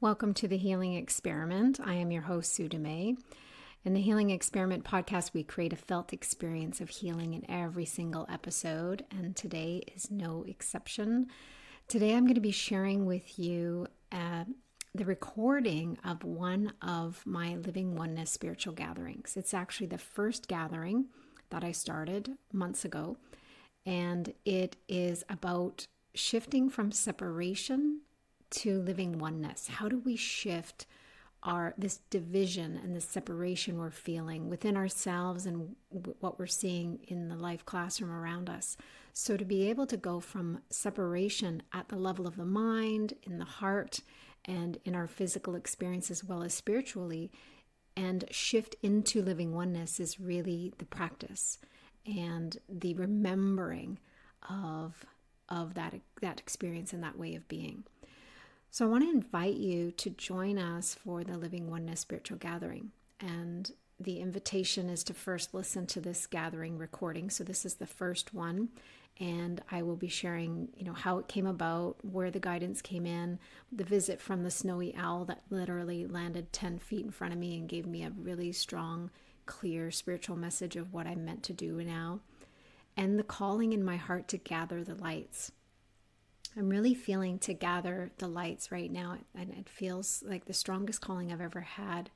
Welcome to the Healing Experiment. I am your host, Sue Dumais. In the Healing Experiment podcast, we create a felt experience of healing in every single episode, and today is no exception. Today, I'm going to be sharing with you the recording of one of my Living Oneness spiritual gatherings. It's actually the first gathering that I started months ago, and it is about shifting from separation to living oneness. How do we shift this division and this separation we're feeling within ourselves and what we're seeing in the life classroom around us? So to be able to go from separation at the level of the mind, in the heart, and in our physical experience as well as spiritually, and shift into living oneness is really the practice and the remembering of that experience and that way of being. So I want to invite you to join us for the Living Oneness spiritual gathering. And the invitation is to first listen to this gathering recording. So this is the first one. And I will be sharing, how it came about, where the guidance came in, the visit from the snowy owl that literally landed 10 feet in front of me and gave me a really strong, clear spiritual message of what I'm meant to do now, and the calling in my heart to gather the lights. I'm really feeling to gather the lights right now, and it feels like the strongest calling I've ever had.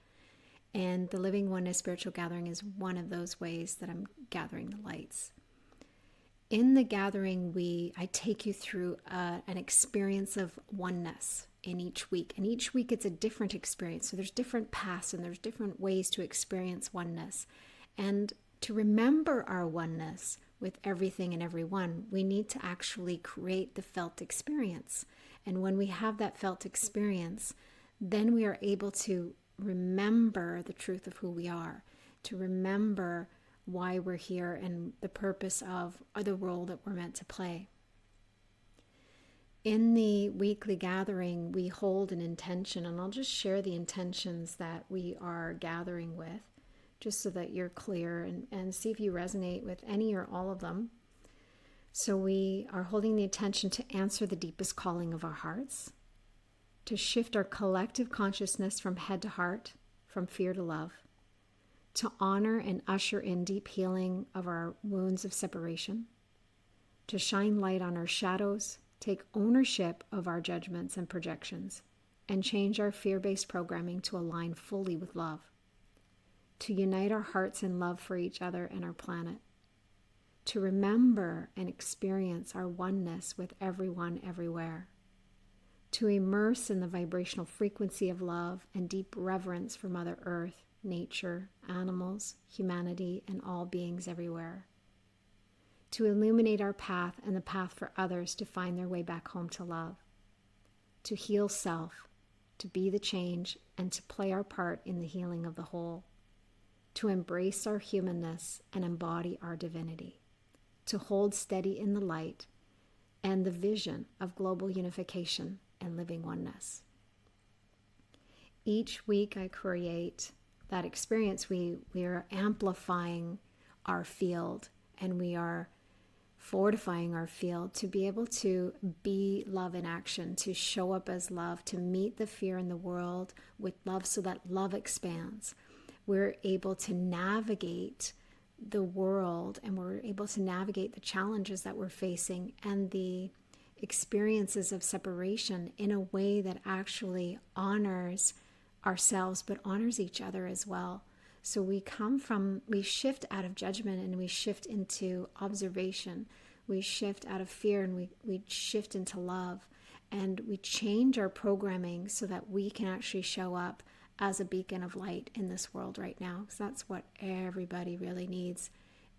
And the Living Oneness spiritual gathering is one of those ways that I'm gathering the lights. In the gathering, I take you through an experience of oneness in each week. And each week it's a different experience. So there's different paths and there's different ways to experience oneness. And to remember our oneness with everything and everyone, we need to actually create the felt experience. And when we have that felt experience, then we are able to remember the truth of who we are, to remember why we're here and the purpose of the role that we're meant to play. In the weekly gathering, we hold an intention, and I'll just share the intentions that we are gathering with, just so that you're clear and see if you resonate with any or all of them. So we are holding the attention to answer the deepest calling of our hearts, to shift our collective consciousness from head to heart, from fear to love, to honor and usher in deep healing of our wounds of separation, to shine light on our shadows, take ownership of our judgments and projections, and change our fear-based programming to align fully with love, to unite our hearts in love for each other and our planet, to remember and experience our oneness with everyone everywhere, to immerse in the vibrational frequency of love and deep reverence for Mother Earth, nature, animals, humanity, and all beings everywhere, to illuminate our path and the path for others to find their way back home to love, to heal self, to be the change, and to play our part in the healing of the whole, to embrace our humanness and embody our divinity, to hold steady in the light and the vision of global unification and living oneness. Each week I create that experience. We are amplifying our field, and we are fortifying our field to be able to be love in action, to show up as love, to meet the fear in the world with love so that love expands. We're able to navigate the world, and we're able to navigate the challenges that we're facing and the experiences of separation in a way that actually honors ourselves, but honors each other as well. So we shift out of judgment and we shift into observation. We shift out of fear and we shift into love. And we change our programming so that we can actually show up as a beacon of light in this world right now. So that's what everybody really needs,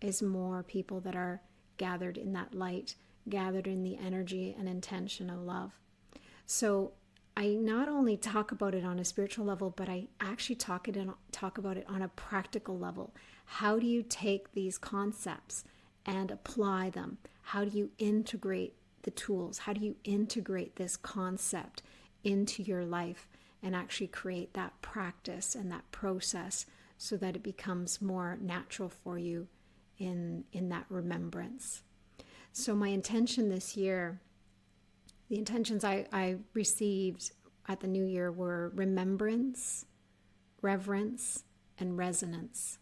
is more people that are gathered in that light, gathered in the energy and intention of love. So I not only talk about it on a spiritual level, but I actually talk about it on a practical level. How do you take these concepts and apply them? How do you integrate the tools? How do you integrate this concept into your life and actually create that practice and that process so that it becomes more natural for you in that remembrance? So my intention this year, the intentions I received at the new year were remembrance, reverence, and resonance.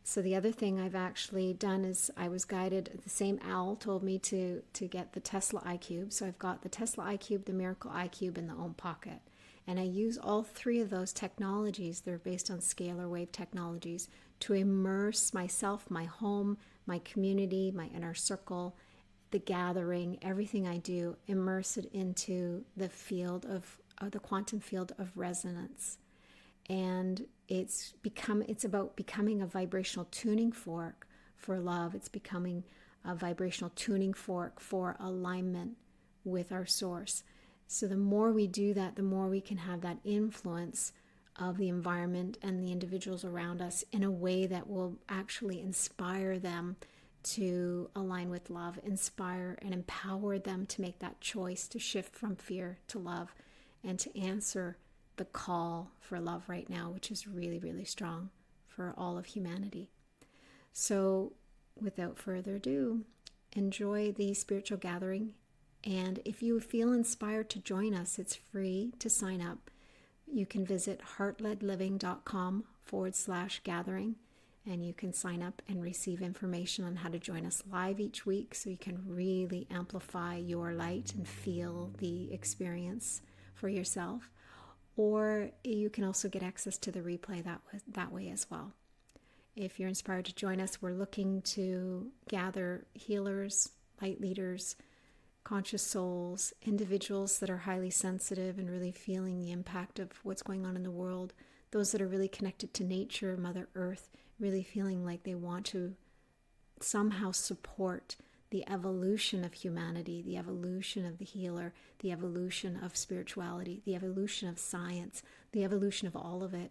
So the other thing I've actually done is I was guided, the same owl told me to get the Tesla iCube. So I've got the Tesla iCube, the Miracle iCube, and the Om Pocket. And I use all three of those technologies, they're based on scalar wave technologies, to immerse myself, my home, my community, my inner circle, the gathering, everything I do, immerse it into the field of the quantum field of resonance. And it's about becoming a vibrational tuning fork for love. It's becoming a vibrational tuning fork for alignment with our source. So the more we do that, the more we can have that influence of the environment and the individuals around us in a way that will actually inspire them to align with love, inspire and empower them to make that choice to shift from fear to love and to answer the call for love right now, which is really, really strong for all of humanity. So without further ado, enjoy the spiritual gathering. And if you feel inspired to join us, it's free to sign up. You can visit heartledliving.com/gathering, and you can sign up and receive information on how to join us live each week so you can really amplify your light and feel the experience for yourself. Or you can also get access to the replay that way as well. If you're inspired to join us, we're looking to gather healers, light leaders, conscious souls, individuals that are highly sensitive and really feeling the impact of what's going on in the world, those that are really connected to nature, Mother Earth, really feeling like they want to somehow support the evolution of humanity, the evolution of the healer, the evolution of spirituality, the evolution of science, the evolution of all of it.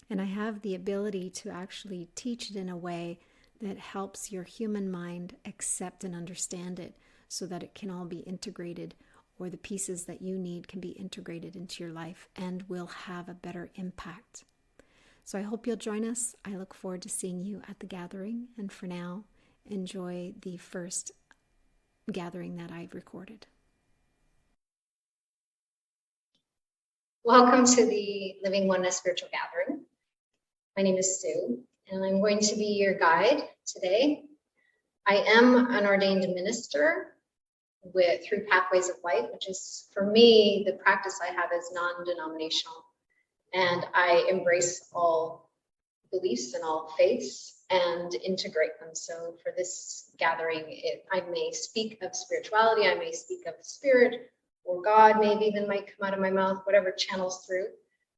And I have the ability to actually teach it in a way that helps your human mind accept and understand it so that it can all be integrated, or the pieces that you need can be integrated into your life and will have a better impact. So I hope you'll join us. I look forward to seeing you at the gathering. And for now, enjoy the first gathering that I've recorded. Welcome to the Living Oneness Spiritual Gathering. My name is Sue, and I'm going to be your guide today. I am an ordained minister through Pathways of Light, which is, for me, the practice I have is non-denominational. And I embrace all beliefs and all faiths and integrate them. So for this gathering, I may speak of spirituality, I may speak of spirit or God, maybe even might come out of my mouth, whatever channels through.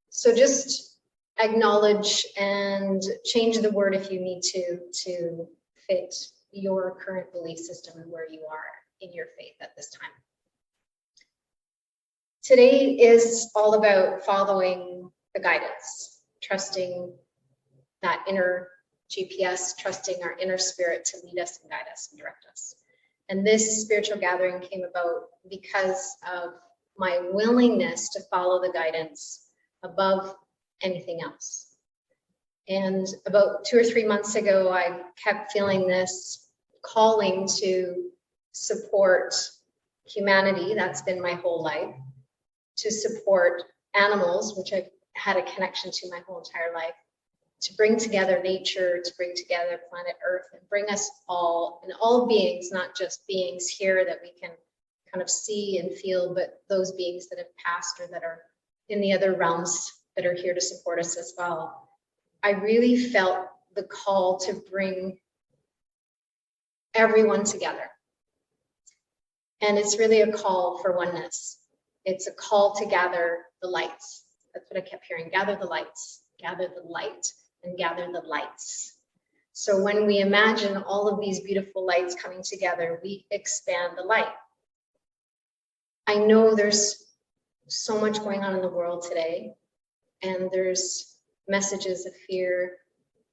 So just acknowledge and change the word if you need to fit your current belief system and where you are in your faith at this time. Today is all about following the guidance, trusting that inner GPS, trusting our inner spirit to lead us and guide us and direct us. And this spiritual gathering came about because of my willingness to follow the guidance above anything else. And about 2 or 3 months ago, I kept feeling this calling to support humanity. That's been my whole life. To support animals, which I've had a connection to my whole entire life. To bring together nature, to bring together planet Earth, and bring us all, and all beings, not just beings here that we can kind of see and feel, but those beings that have passed or that are in the other realms that are here to support us as well. I really felt the call to bring everyone together. And it's really a call for oneness. It's a call to gather the lights. That's what I kept hearing. Gather the lights, gather the light, and gather the lights. So when we imagine all of these beautiful lights coming together, we expand the light. I know there's so much going on in the world today, and there's messages of fear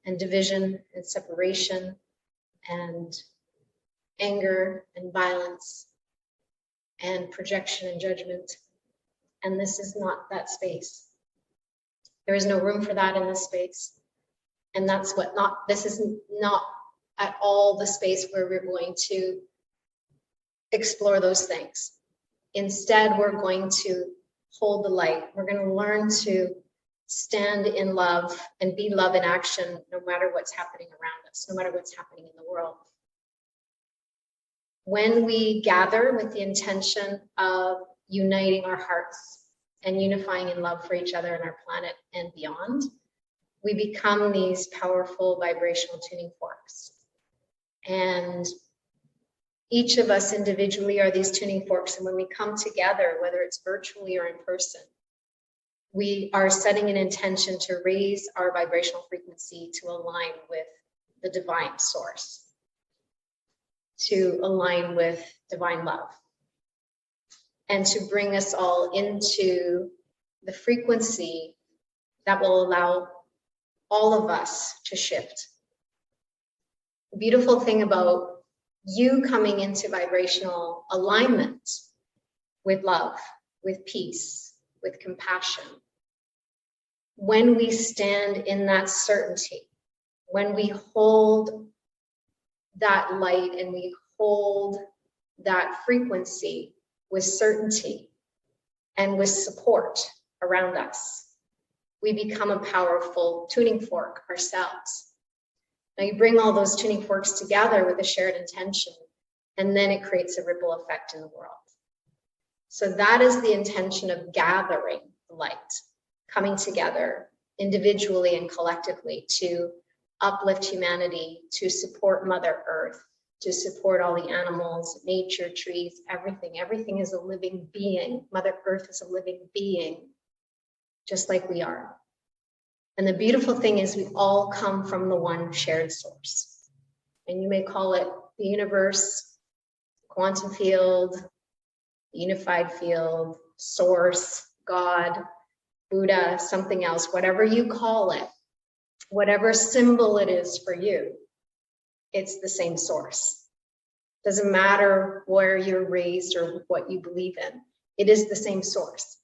and division and separation and anger and violence and projection and judgment. And this is not that space. There is no room for that in this space. And this is not at all the space where we're going to explore those things. Instead, we're going to hold the light. We're going to learn to stand in love and be love in action, no matter what's happening around us, no matter what's happening in the world. When we gather with the intention of uniting our hearts and unifying in love for each other and our planet and beyond, we become these powerful vibrational tuning forks. And each of us individually are these tuning forks. And when we come together, whether it's virtually or in person, we are setting an intention to raise our vibrational frequency to align with the divine source, to align with divine love, and to bring us all into the frequency that will allow all of us to shift. The beautiful thing about you coming into vibrational alignment with love, with peace, with compassion, when we stand in that certainty, when we hold that light and we hold that frequency with certainty and with support around us, we become a powerful tuning fork ourselves. Now you bring all those tuning forks together with a shared intention, and then it creates a ripple effect in the world. So that is the intention of gathering the light, coming together individually and collectively to uplift humanity, to support Mother Earth, to support all the animals, nature, trees, everything. Everything is a living being. Mother Earth is a living being, just like we are. And the beautiful thing is we all come from the one shared source. And you may call it the universe, quantum field, unified field, source, God, Buddha, something else, whatever you call it, whatever symbol it is for you, it's the same source. Doesn't matter where you're raised or what you believe in, it is the same source.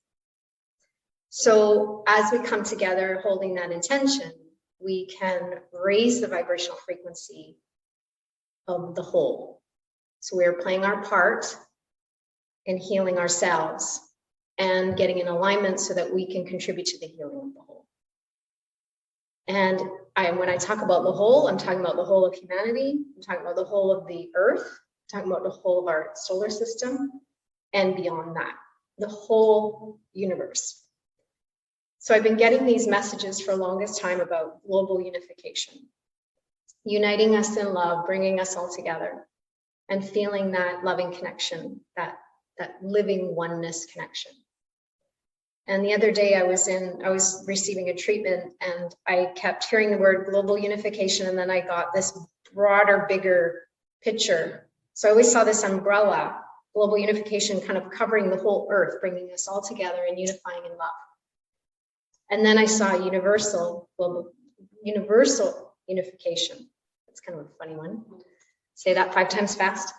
So as we come together holding that intention, we can raise the vibrational frequency of the whole. So we are playing our part in healing ourselves and getting in alignment so that we can contribute to the healing of the whole. And when I talk about the whole, I'm talking about the whole of humanity. I'm talking about the whole of the earth. I'm talking about the whole of our solar system and beyond that, the whole universe. So I've been getting these messages for the longest time about global unification, uniting us in love, bringing us all together and feeling that loving connection, that living oneness connection. And the other day I was receiving a treatment and I kept hearing the word global unification, and then I got this broader, bigger picture. So I always saw this umbrella, global unification, kind of covering the whole earth, bringing us all together and unifying in love. And then I saw universal unification. That's kind of a funny one. Say that 5 times fast.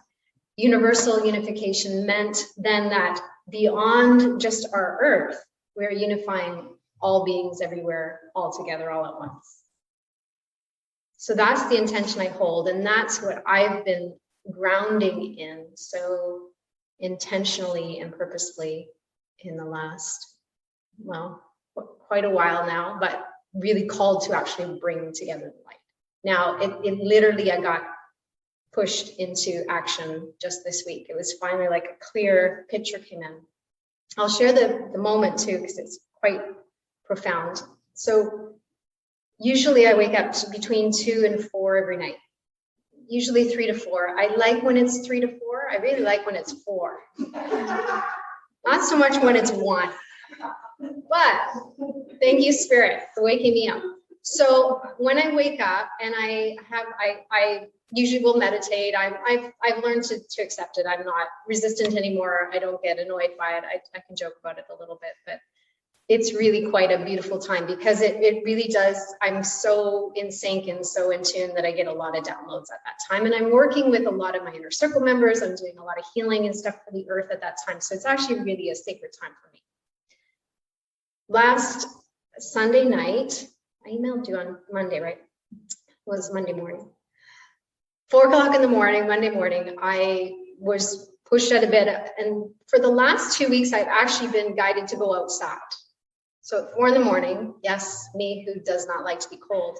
Universal unification meant then that beyond just our earth, we're unifying all beings everywhere, all together, all at once. So that's the intention I hold, and that's what I've been grounding in so intentionally and purposefully in the last, well, quite a while now, but really called to actually bring together the light. Now, it literally, I got pushed into action just this week. It was finally like a clear picture came in. I'll share the moment too, because it's quite profound. So usually I wake up between 2 and 4 every night, usually 3 to 4. I like when it's 3 to 4. I really like when it's 4. Not so much when it's 1. But thank you, Spirit, for waking me up. So when I wake up and I usually will meditate. I've learned to accept it. I'm not resistant anymore. I don't get annoyed by it. I can joke about it a little bit, but it's really quite a beautiful time because it really does. I'm so in sync and so in tune that I get a lot of downloads at that time. And I'm working with a lot of my inner circle members. I'm doing a lot of healing and stuff for the earth at that time. So it's actually really a sacred time for me. Last Sunday night, I emailed you on Monday, right? It was Monday morning. 4 o'clock in the morning, Monday morning, I was pushed out of bed. And for the last 2 weeks, I've actually been guided to go outside. So at 4 a.m, yes, me who does not like to be cold,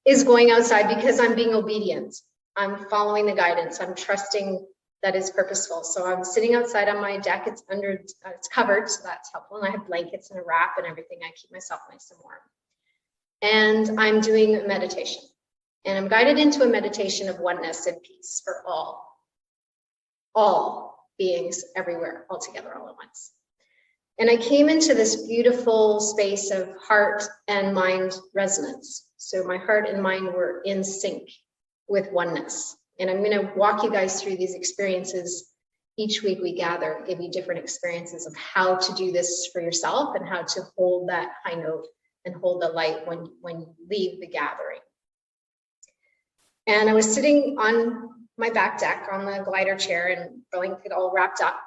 is going outside because I'm being obedient. I'm following the guidance. I'm trusting that it's purposeful. So I'm sitting outside on my deck. It's covered, so that's helpful. And I have blankets and a wrap and everything. I keep myself nice and warm. And I'm doing a meditation. And I'm guided into a meditation of oneness and peace for all beings everywhere, all together, all at once. And I came into this beautiful space of heart and mind resonance. So my heart and mind were in sync with oneness. And I'm going to walk you guys through these experiences. Each week we gather, give you different experiences of how to do this for yourself and how to hold that high note and hold the light when you leave the gathering. And I was sitting on my back deck on the glider chair and blanket all wrapped up.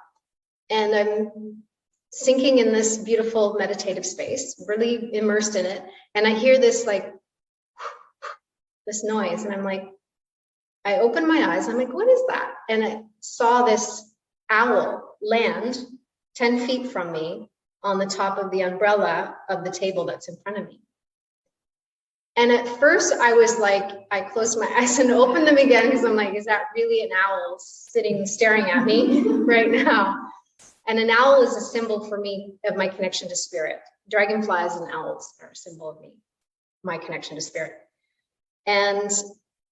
And I'm sinking in this beautiful meditative space, really immersed in it. And I hear this like, this noise. And I'm like, I open my eyes. I'm like, what is that? And I saw this owl land 10 feet from me on the top of the umbrella of the table that's in front of me. And at first I was like, I closed my eyes and opened them again because I'm like, is that really an owl sitting, staring at me right now? And an owl is a symbol for me of my connection to spirit. Dragonflies and owls are a symbol of me, my connection to spirit. And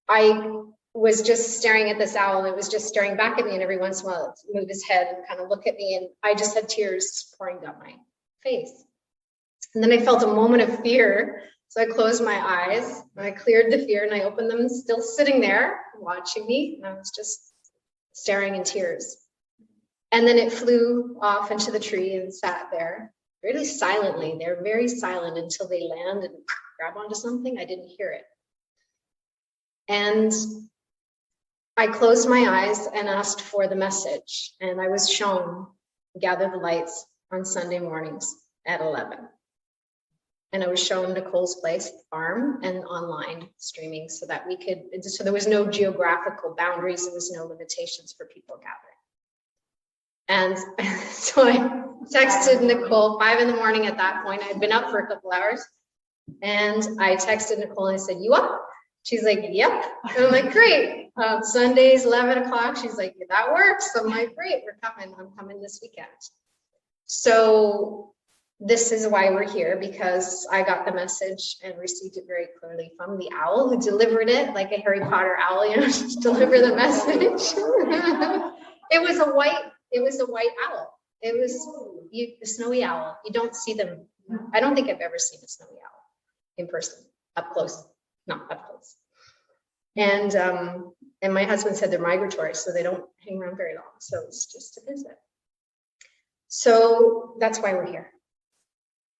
I was just staring at this owl. It was just staring back at me, and every once in a while it would move his head and kind of look at me, and I just had tears pouring down my face. And then I felt a moment of fear. So I closed my eyes and I cleared the fear and I opened them, still sitting there watching me. And I was just staring in tears. And then it flew off into the tree and sat there really silently. They're very silent until they land and grab onto something. I didn't hear it. And I closed my eyes and asked for the message. And I was shown gather the lights on Sunday mornings at 11. And I was shown Nicole's place, farm, and online streaming so that we could, so there was no geographical boundaries, there was no limitations for people gathering. And so I texted Nicole 5 a.m. at that point. I'd been up for a couple hours. And I texted Nicole and I said, you up? She's like, yep. And I'm like, great. Sundays, 11 o'clock. She's like, that works. I'm like, great, we're coming. I'm coming this weekend. So this is why we're here, because I got the message and received it very clearly from the owl who delivered it like a Harry Potter owl, you know, just deliver the message. It was a white owl. It was a snowy owl. You don't see them. I don't think I've ever seen a snowy owl in person, up close, not up close. And my husband said they're migratory, so they don't hang around very long. So it's just to visit. So that's why we're here.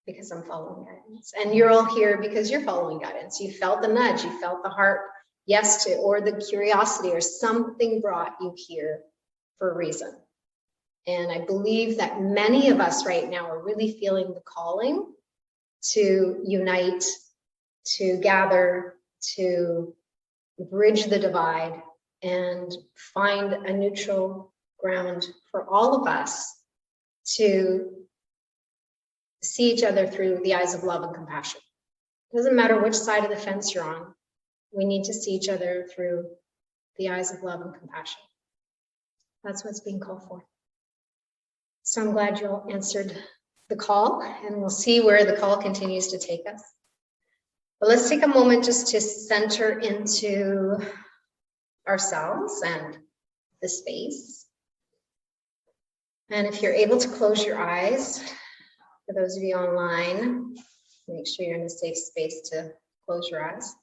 Because I'm following guidance, and you're all here because you're following guidance. You felt the nudge, you felt the heart yes to, or the curiosity, or something brought you here for a reason. And I believe that many of us right now are really feeling the calling to unite, to gather, to bridge the divide and find a neutral ground for all of us to see each other through the eyes of love and compassion. It doesn't matter which side of the fence you're on. We need to see each other through the eyes of love and compassion. That's what's being called for. So I'm glad you all answered the call, and we'll see where the call continues to take us. But let's take a moment just to center into ourselves and the space. And if you're able to close your eyes, for those of you online, make sure you're in a safe space to close your eyes.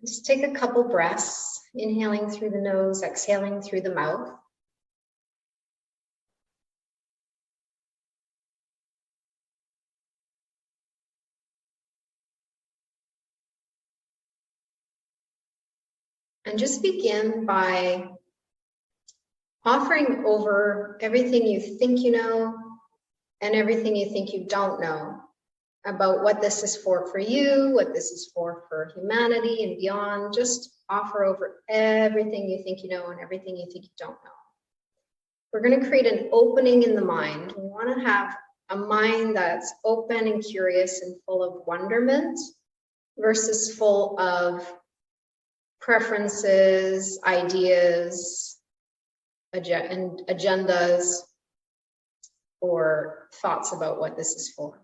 Just take a couple breaths, inhaling through the nose, exhaling through the mouth. And just begin by offering over everything you think you know and everything you think you don't know about what this is for you, what this is for humanity and beyond. Just offer over everything you think you know and everything you think you don't know. We're going to create an opening in the mind. We want to have a mind that's open and curious and full of wonderment versus full of preferences, ideas, agendas, or thoughts about what this is for.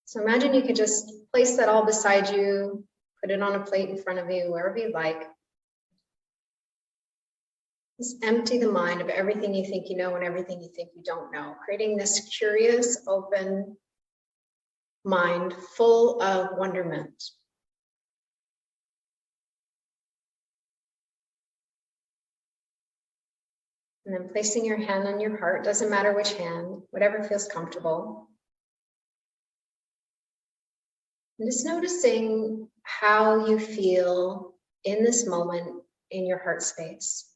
So imagine you could just place that all beside you, put it on a plate in front of you, wherever you like. Just empty the mind of everything you think you know and everything you think you don't know, creating this curious, open mind full of wonderment. And then placing your hand on your heart, doesn't matter which hand, whatever feels comfortable. And just noticing how you feel in this moment in your heart space.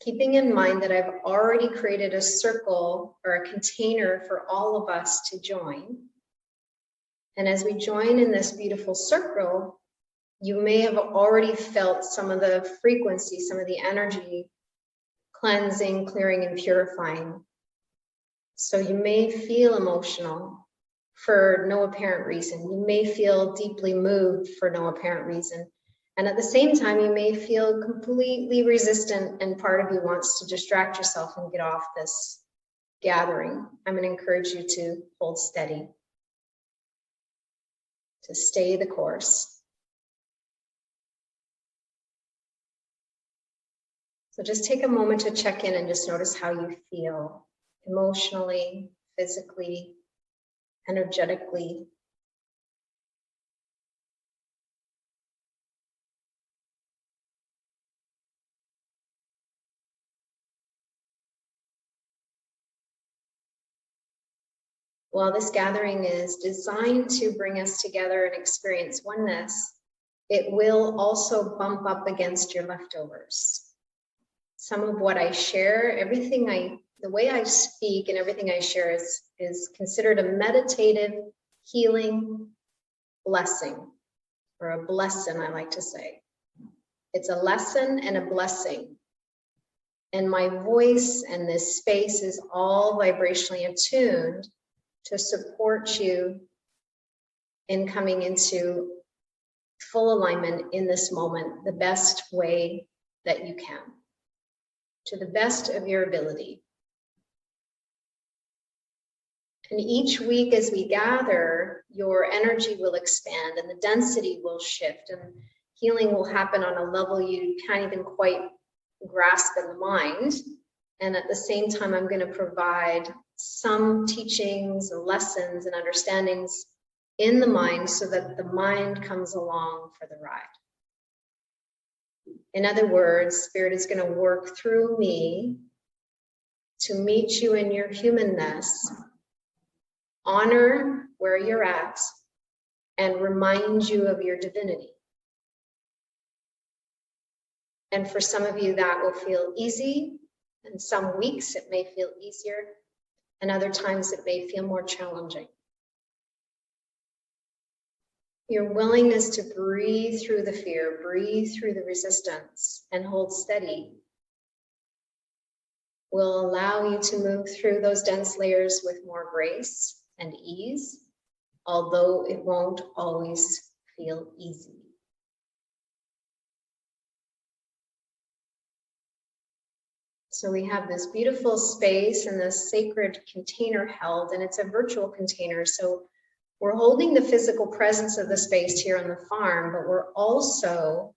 Keeping in mind that I've already created a circle or a container for all of us to join. And as we join in this beautiful circle, you may have already felt some of the frequency, some of the energy cleansing, clearing, and purifying. So you may feel emotional for no apparent reason. You may feel deeply moved for no apparent reason. And at the same time, you may feel completely resistant and part of you wants to distract yourself and get off this gathering. I'm going to encourage you to hold steady, to stay the course. So just take a moment to check in and just notice how you feel emotionally, physically, energetically. While this gathering is designed to bring us together and experience oneness, it will also bump up against your leftovers. Some of what I share, the way I speak and everything I share is considered a meditative healing blessing, or a blessing, I like to say. It's a lesson and a blessing. And my voice and this space is all vibrationally attuned to support you in coming into full alignment in this moment, the best way that you can, to the best of your ability. And each week as we gather, your energy will expand and the density will shift and healing will happen on a level you can't even quite grasp in the mind. And at the same time, I'm going to provide some teachings and lessons and understandings in the mind so that the mind comes along for the ride. In other words, Spirit is going to work through me to meet you in your humanness, honor where you're at, and remind you of your divinity. And for some of you, that will feel easy. And some weeks it may feel easier, and other times it may feel more challenging. Your willingness to breathe through the fear, breathe through the resistance, and hold steady will allow you to move through those dense layers with more grace and ease, although it won't always feel easy. So we have this beautiful space and this sacred container held, and it's a virtual container. So we're holding the physical presence of the space here on the farm, but we're also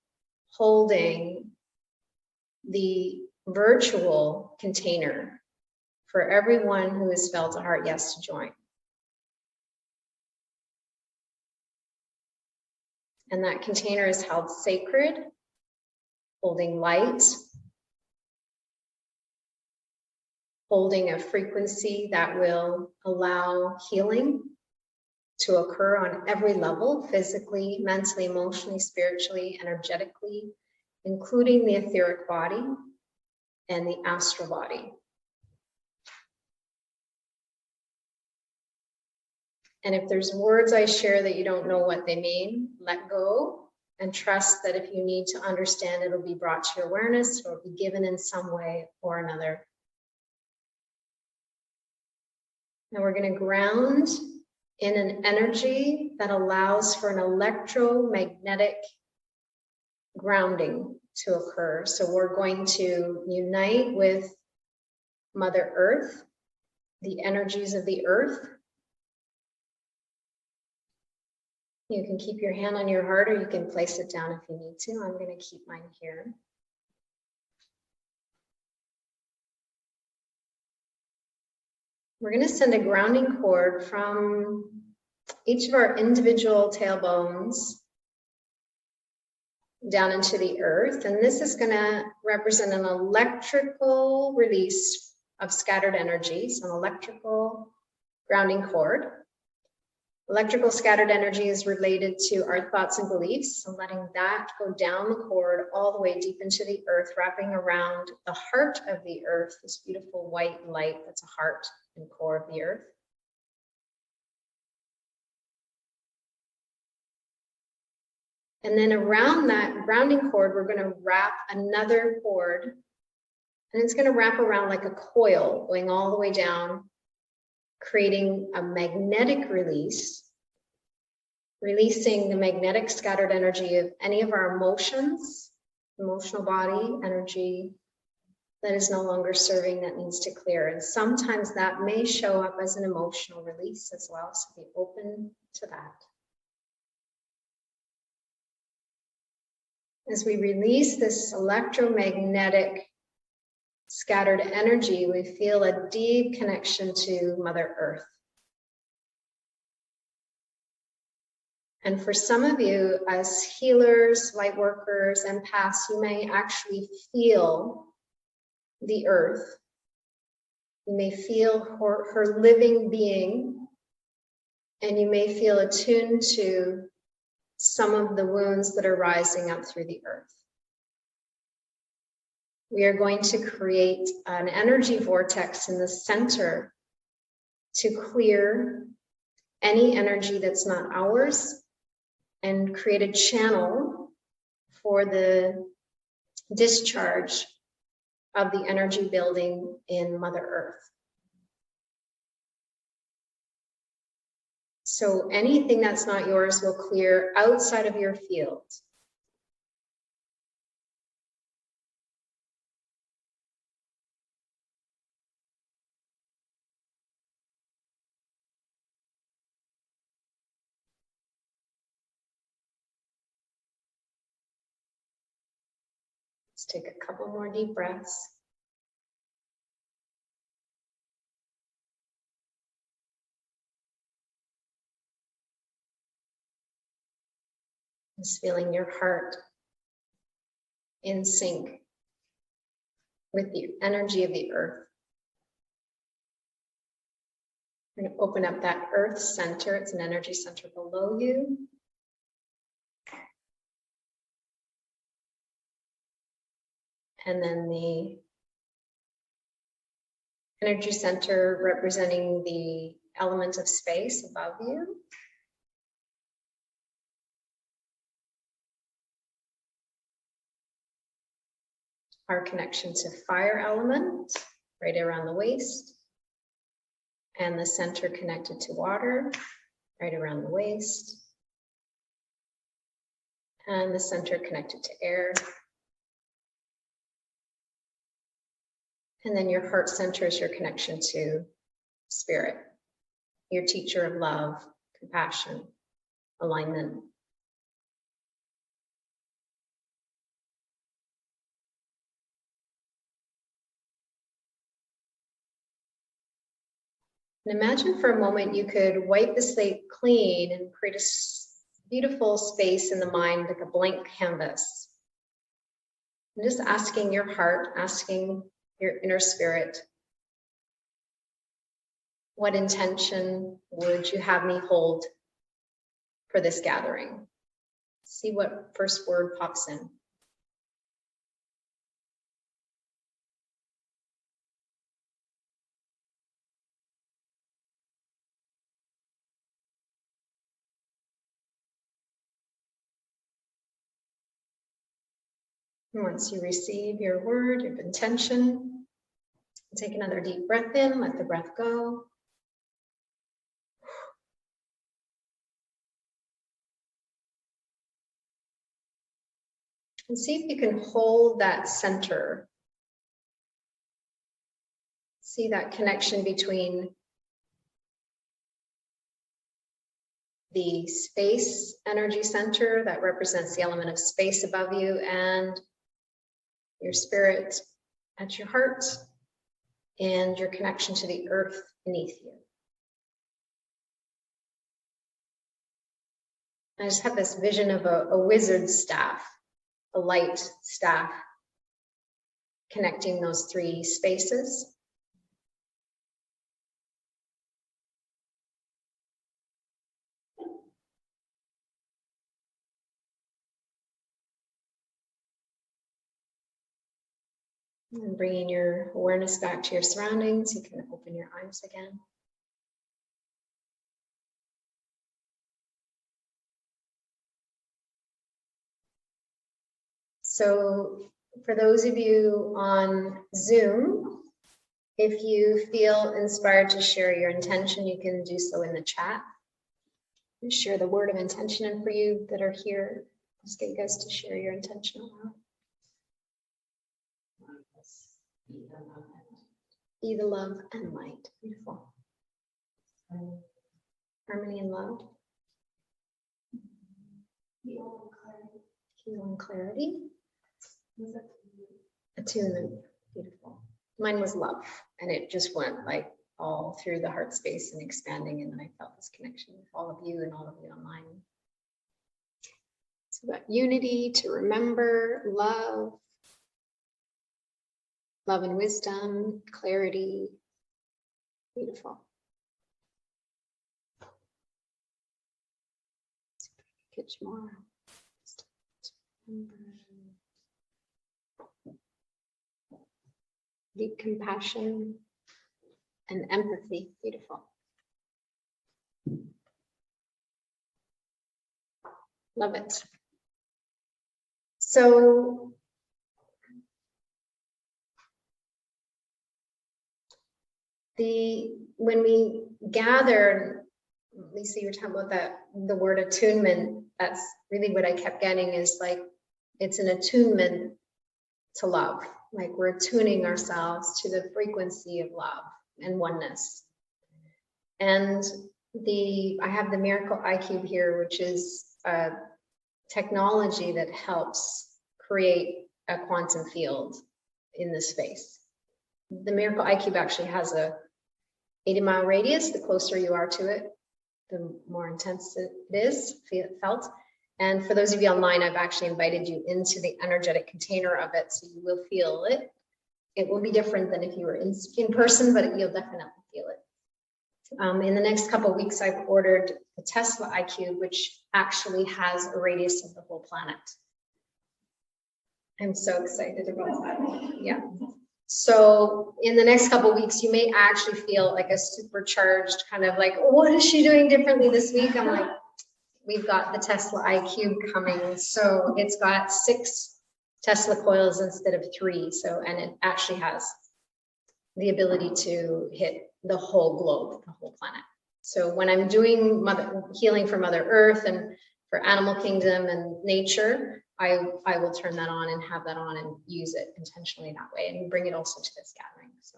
holding the virtual container for everyone who has felt a heart yes to join. And that container is held sacred, holding light, holding a frequency that will allow healing to occur on every level, physically, mentally, emotionally, spiritually, energetically, including the etheric body and the astral body. And if there's words I share that you don't know what they mean, let go and trust that if you need to understand, it'll be brought to your awareness or be given in some way or another. Now we're going to ground in an energy that allows for an electromagnetic grounding to occur. So we're going to unite with Mother Earth, the energies of the earth. You can keep your hand on your heart or you can place it down if you need to. I'm going to keep mine here. We're going to send a grounding cord from each of our individual tailbones down into the earth. And this is going to represent an electrical release of scattered energy, so an electrical grounding cord. Electrical scattered energy is related to our thoughts and beliefs, so letting that go down the cord all the way deep into the earth, wrapping around the heart of the earth, this beautiful white light that's a heart and core of the earth. And then around that grounding cord, we're going to wrap another cord, and it's going to wrap around like a coil going all the way down, creating a magnetic release, releasing the magnetic scattered energy of any of our emotions, emotional body, energy that is no longer serving, that needs to clear. And sometimes that may show up as an emotional release as well, so be open to that. As we release this electromagnetic scattered energy, we feel a deep connection to Mother Earth. And for some of you, as healers, light workers, empaths, you may actually feel the earth. You may feel her living being, and you may feel attuned to some of the wounds that are rising up through the earth. We are going to create an energy vortex in the center to clear any energy that's not ours and create a channel for the discharge of the energy building in Mother Earth. So anything that's not yours will clear outside of your field. Let's take a couple more deep breaths. Just feeling your heart in sync with the energy of the earth. We're going to open up that earth center. It's an energy center below you. And then the energy center representing the element of space above you. Our connection to fire element right around the waist. And the center connected to water right around the waist. And the center connected to air. And then your heart center is your connection to spirit, your teacher of love, compassion, alignment. And imagine for a moment you could wipe the slate clean and create a beautiful space in the mind, like a blank canvas. And just asking your heart, asking your inner spirit, what intention would you have me hold for this gathering? See what first word pops in. And once you receive your word of intention, take another deep breath in, let the breath go. And see if you can hold that center. See that connection between the space energy center that represents the element of space above you and your spirit at your heart and your connection to the earth beneath you. I just have this vision of a wizard's staff, a light staff, connecting those three spaces. And bringing your awareness back to your surroundings, you can open your eyes again. So for those of you on Zoom, if you feel inspired to share your intention, you can do so in the chat. Share the word of intention, and for you that are here, just get you guys to share your intention aloud. Be the love and light. Beautiful. Harmony and love. Heal and clarity. Attunement. Beautiful. Mine was love, and it just went like all through the heart space and expanding, and then I felt this connection with all of you and all of you online. So that unity, to remember, love and wisdom, clarity. Beautiful. Catch more. Deep compassion and empathy. Beautiful. Love it. So when we gather, Lisa, you were talking about that, the word attunement, that's really what I kept getting, is like, it's an attunement to love. Like we're attuning ourselves to the frequency of love and oneness. And I have the Miracle iCube here, which is a technology that helps create a quantum field in the space. The Miracle iCube actually has a 80-mile radius. The closer you are to it, the more intense it is, felt. And for those of you online, I've actually invited you into the energetic container of it, so you will feel it. It will be different than if you were in person, but you'll definitely feel it. In the next couple of weeks, I've ordered the Tesla iCube, which actually has a radius of the whole planet. I'm so excited about that. Yeah. So in the next couple of weeks, you may actually feel like a supercharged kind of like, what is she doing differently this week? I'm like, we've got the Tesla iCube coming. So it's got 6 Tesla coils instead of 3. So, and it actually has the ability to hit the whole globe, the whole planet. So when I'm doing healing for Mother Earth and for animal kingdom and nature, I will turn that on and have that on and use it intentionally that way and bring it also to this gathering. So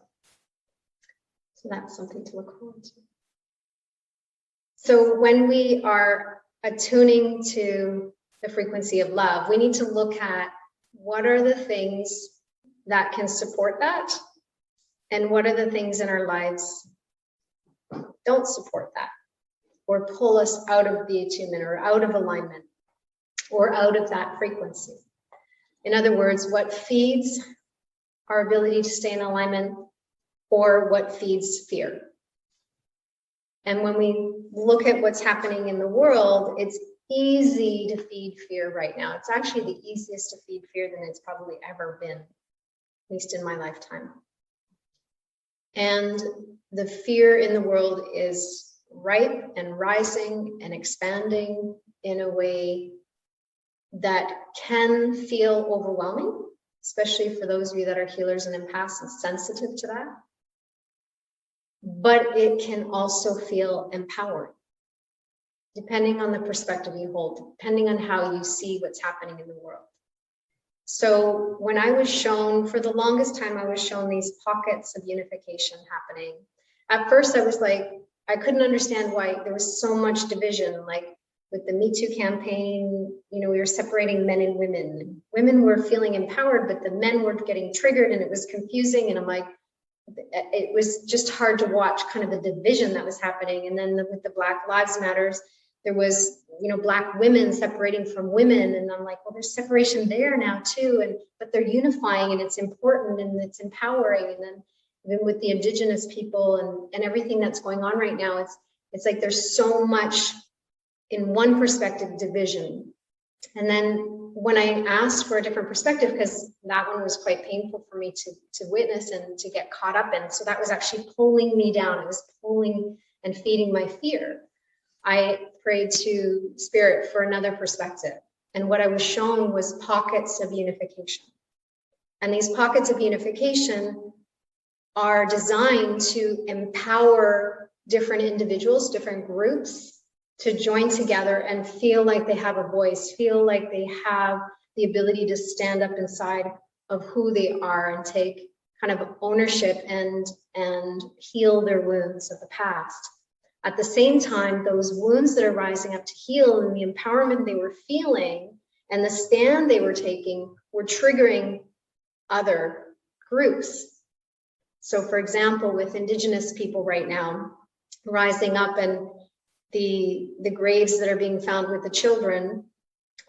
that's something to look forward to. So when we are attuning to the frequency of love, we need to look at what are the things that can support that, and what are the things in our lives don't support that, or pull us out of the attunement or out of alignment or out of that frequency. In other words, what feeds our ability to stay in alignment, or what feeds fear. And when we look at what's happening in the world, it's easy to feed fear right now. It's actually the easiest to feed fear than it's probably ever been, at least in my lifetime. And the fear in the world is ripe and rising and expanding in a way that can feel overwhelming, especially for those of you that are healers and empaths and sensitive to that. But it can also feel empowering, depending on the perspective you hold, depending on how you see what's happening in the world. So when I was shown, for the longest time, I was shown these pockets of unification happening. At first, I was like, I couldn't understand why there was so much division. Like with the Me Too campaign, you know, we were separating men and women. Women were feeling empowered, but the men were getting triggered, and it was confusing. And I'm like, it was just hard to watch kind of the division that was happening. And then with the Black Lives Matters, there was, you know, Black women separating from women. And I'm like, well, there's separation there now too. But they're unifying, and it's important, and it's empowering. And then even with the Indigenous people and everything that's going on right now, it's like there's so much in one perspective division. And then when I asked for a different perspective, because that one was quite painful for me to witness and to get caught up in, so that was actually pulling me down. It was pulling and feeding my fear. I prayed to Spirit for another perspective. And what I was shown was pockets of unification. And these pockets of unification are designed to empower different individuals, different groups, to join together and feel like they have a voice, feel like they have the ability to stand up inside of who they are and take kind of ownership and heal their wounds of the past. At the same time, those wounds that are rising up to heal and the empowerment they were feeling and the stand they were taking were triggering other groups. So for example, with Indigenous people right now rising up and the graves that are being found with the children,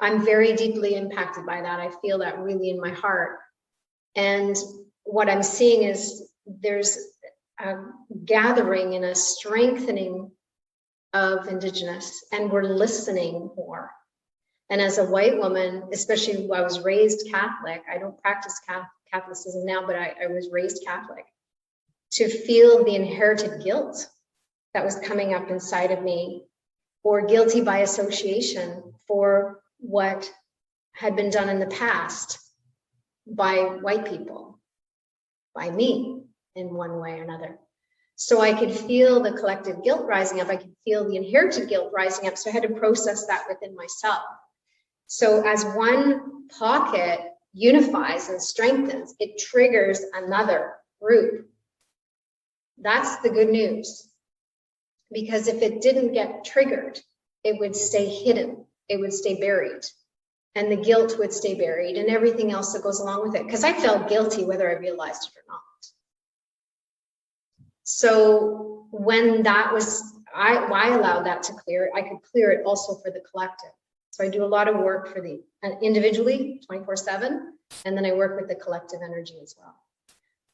I'm very deeply impacted by that. I feel that really in my heart. And what I'm seeing is there's a gathering and a strengthening of Indigenous, and we're listening more. And as a white woman, especially I was raised Catholic, I don't practice Catholicism now, but I was raised Catholic, to feel the inherited guilt that was coming up inside of me, or guilty by association for what had been done in the past by white people, by me in one way or another. So I could feel the collective guilt rising up. I could feel the inherited guilt rising up. So I had to process that within myself. So as one pocket unifies and strengthens, it triggers another group. That's the good news. Because if it didn't get triggered, it would stay hidden, it would stay buried, and the guilt would stay buried and everything else that goes along with it. Because I felt guilty whether I realized it or not. So when that was, I allowed that to clear, I could clear it also for the collective. So I do a lot of work for the individually 24/7, and then I work with the collective energy as well.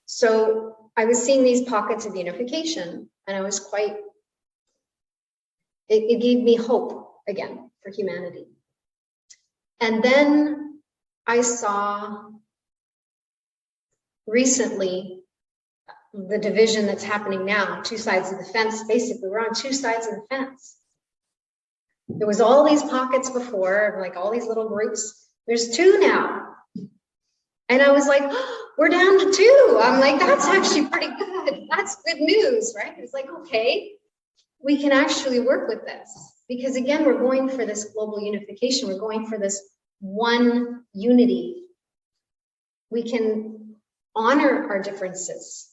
So I was seeing these pockets of unification, and I was quite, it gave me hope again for humanity. And then I saw recently the division that's happening now, two sides of the fence. Basically, we're on two sides of the fence. There was all these pockets before, like all these little groups. There's two now. And I was like, oh, we're down to two. I'm like, that's actually pretty good. That's good news, right? It's like, okay, we can actually work with this. Because again, we're going for this global unification. We're going for this one unity. We can honor our differences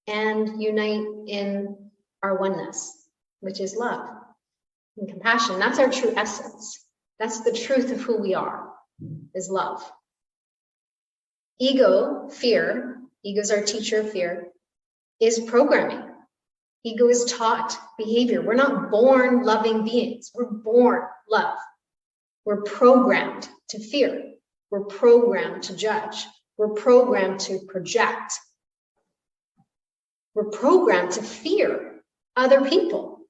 and unite in our oneness, which is love and compassion. That's our true essence. That's the truth of who we are, is love. Ego, fear, ego's our teacher of fear, is programming. Ego is taught behavior. We're not born loving beings. We're born love. We're programmed to fear. We're programmed to judge. We're programmed to project. We're programmed to fear other people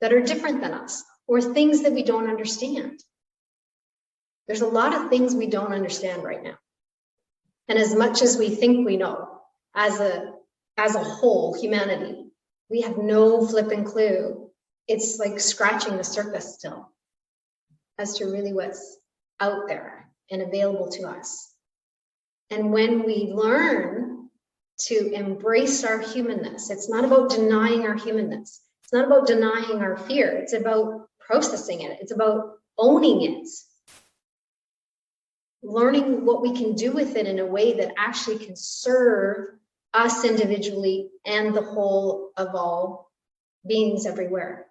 that are different than us, or things that we don't understand. There's a lot of things we don't understand right now. And as much as we think we know, as a whole, humanity, we have no flipping clue. It's like scratching the surface still. as to really what's out there and available to us. And when we learn to embrace our humanness, it's not about denying our humanness. It's not about denying our fear. It's about processing it. It's about owning it. Learning what we can do with it in a way that actually can serve us individually and the whole of all beings everywhere.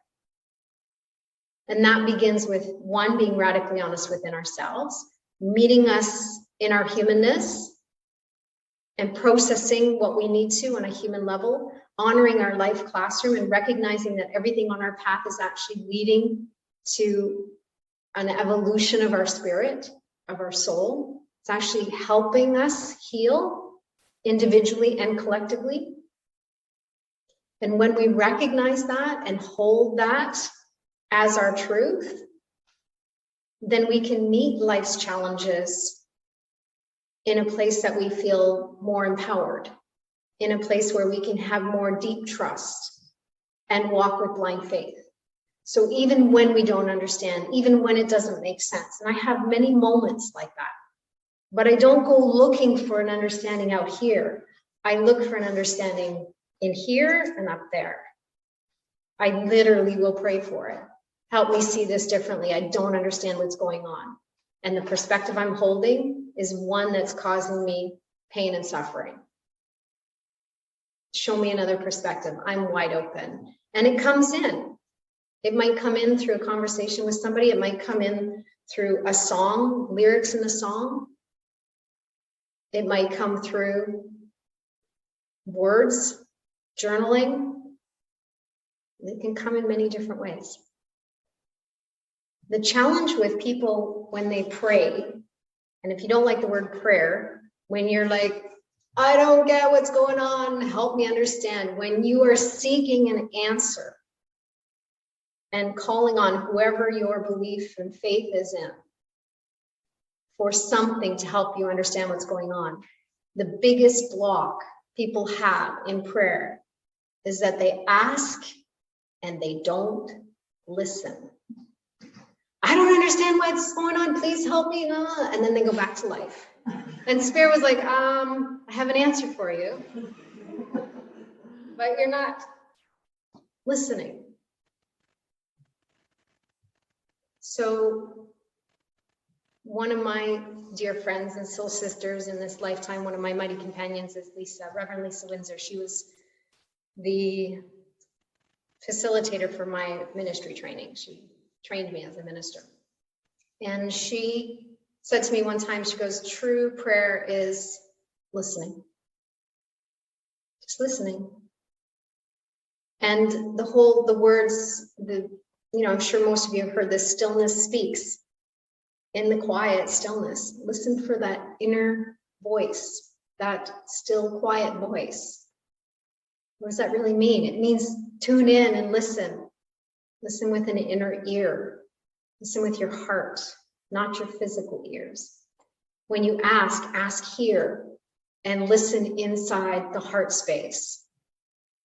And that begins with, one, being radically honest within ourselves, meeting us in our humanness and processing what we need to on a human level, honoring our life classroom and recognizing that everything on our path is actually leading to an evolution of our spirit, of our soul. It's actually helping us heal individually and collectively. And when we recognize that and hold that as our truth, then we can meet life's challenges in a place that we feel more empowered, in a place where we can have more deep trust and walk with blind faith. So even when we don't understand, even when it doesn't make sense, and I have many moments like that, but I don't go looking for an understanding out here. I look for an understanding in here and up there. I literally will pray for it. Help me see this differently. I don't understand what's going on. And the perspective I'm holding is one that's causing me pain and suffering. Show me another perspective. I'm wide open. And it comes in. It might come in through a conversation with somebody. It might come in through a song, lyrics in a song. It might come through words, journaling. It can come in many different ways. The challenge with people when they pray, and if you don't like the word prayer, when you're like, I don't get what's going on, help me understand. When you are seeking an answer and calling on whoever your belief and faith is in for something to help you understand what's going on, the biggest block people have in prayer is that they ask and they don't listen. I don't understand what's going on. Please help me. And then they go back to life. And Spirit was like, I have an answer for you, but you're not listening. So one of my dear friends and soul sisters in this lifetime, one of my mighty companions is Reverend Lisa Windsor. She was the facilitator for my ministry training. She trained me as a minister. And she said to me one time, she goes, true prayer is listening. Just listening. And the words, I'm sure most of you have heard this, stillness speaks. In the quiet stillness, listen for that inner voice, that still quiet voice. What does that really mean? It means tune in and listen. Listen with an inner ear. Listen with your heart, not your physical ears. When you ask here and listen inside the heart space.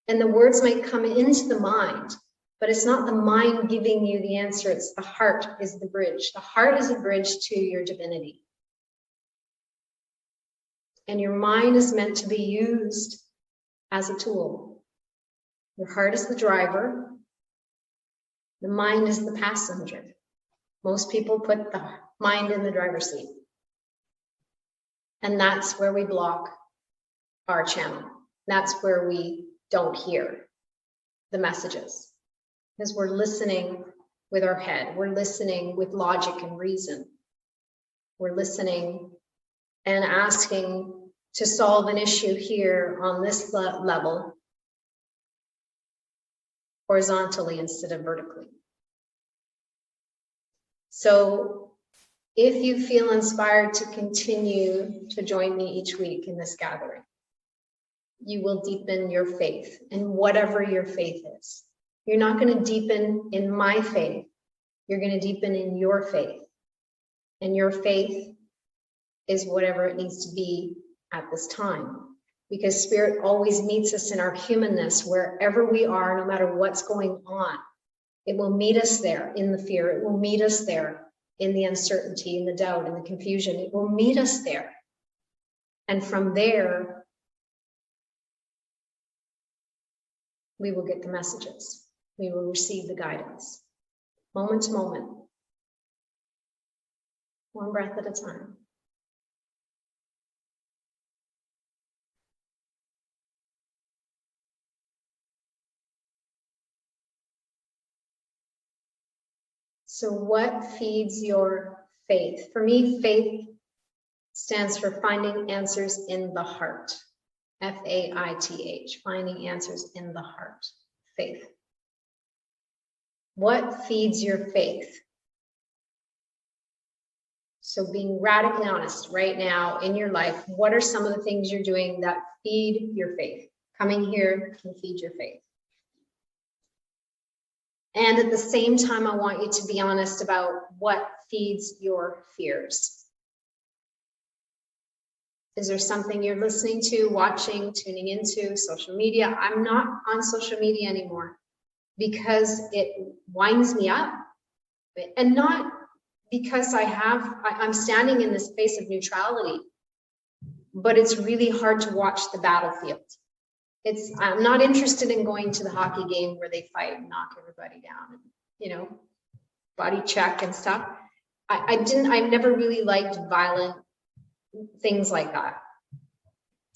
And the words might come into the mind, but it's not the mind giving you the answer. It's the heart is the bridge. The heart is a bridge to your divinity. And your mind is meant to be used as a tool. Your heart is the driver. The mind is the passenger. Most people put the mind in the driver's seat. And that's where we block our channel. That's where we don't hear the messages. Because we're listening with our head. We're listening with logic and reason. We're listening and asking to solve an issue here on this level, horizontally instead of vertically. So if you feel inspired to continue to join me each week in this gathering, you will deepen your faith in whatever your faith is. You're not going to deepen in my faith. You're going to deepen in your faith. And your faith is whatever it needs to be at this time. Because Spirit always meets us in our humanness, wherever we are, no matter what's going on. It will meet us there in the fear. It will meet us there in the uncertainty, in the doubt, in the confusion. It will meet us there. And from there, we will get the messages. We will receive the guidance, moment to moment, one breath at a time. So what feeds your faith? For me, faith stands for finding answers in the heart. F-A-I-T-H, finding answers in the heart. Faith. What feeds your faith? So being radically honest right now in your life, what are some of the things you're doing that feed your faith? Coming here can feed your faith. And at the same time, I want you to be honest about what feeds your fears. Is there something you're listening to, watching, tuning into, social media? I'm not on social media anymore because it winds me up. And not because I'm standing in this space of neutrality, but it's really hard to watch the battlefield. I'm not interested in going to the hockey game where they fight and knock everybody down and, body check and stuff. I've never really liked violent things like that.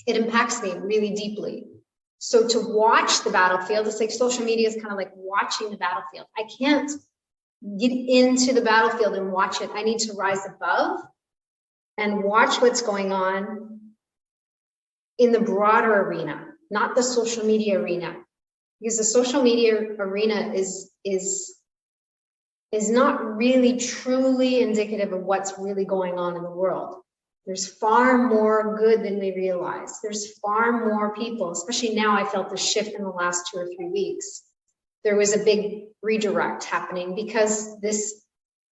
It impacts me really deeply. So to watch the battlefield, it's like social media is kind of like watching the battlefield. I can't get into the battlefield and watch it. I need to rise above and watch what's going on in the broader arena, not the social media arena, because the social media arena is not really truly indicative of what's really going on in the world. There's far more good than we realize. There's far more people, especially now. I felt the shift in the last 2 or 3 weeks. There was a big redirect happening because this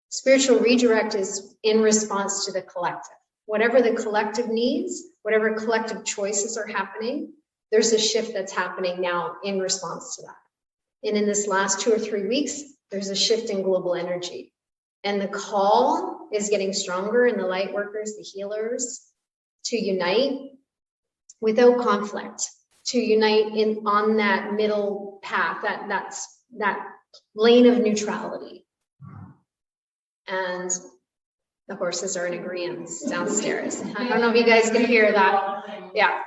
spiritual redirect is in response to the collective. Whatever the collective needs, whatever collective choices are happening, there's a shift that's happening now in response to that. And in this last 2 or 3 weeks, there's a shift in global energy. And the call is getting stronger in the light workers, the healers, to unite without conflict, to unite on that middle path, that lane of neutrality. And the horses are in agreement downstairs. I don't know if you guys can hear that. Yeah,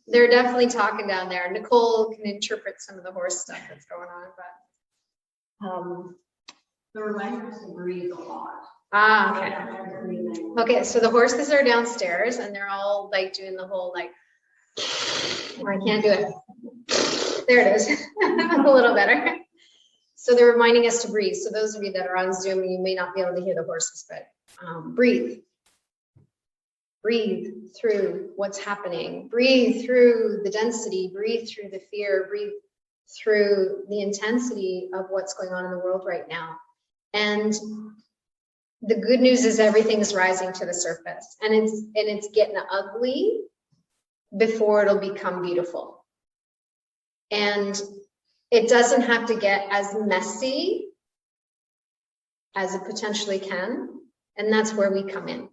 they're definitely talking down there. Nicole can interpret some of the horse stuff that's going on, but Their language agrees a lot. okay. Okay, so the horses are downstairs and they're all like doing the whole like, oh, I can't do it. There it is. A little better. So they're reminding us to breathe. So those of you that are on Zoom, you may not be able to hear the horses, but breathe. Breathe through what's happening. Breathe through the density. Breathe through the fear. Breathe through the intensity of what's going on in the world right now. And the good news is everything's rising to the surface, and it's getting ugly before it'll become beautiful. And it doesn't have to get as messy as it potentially can. And that's where we come in.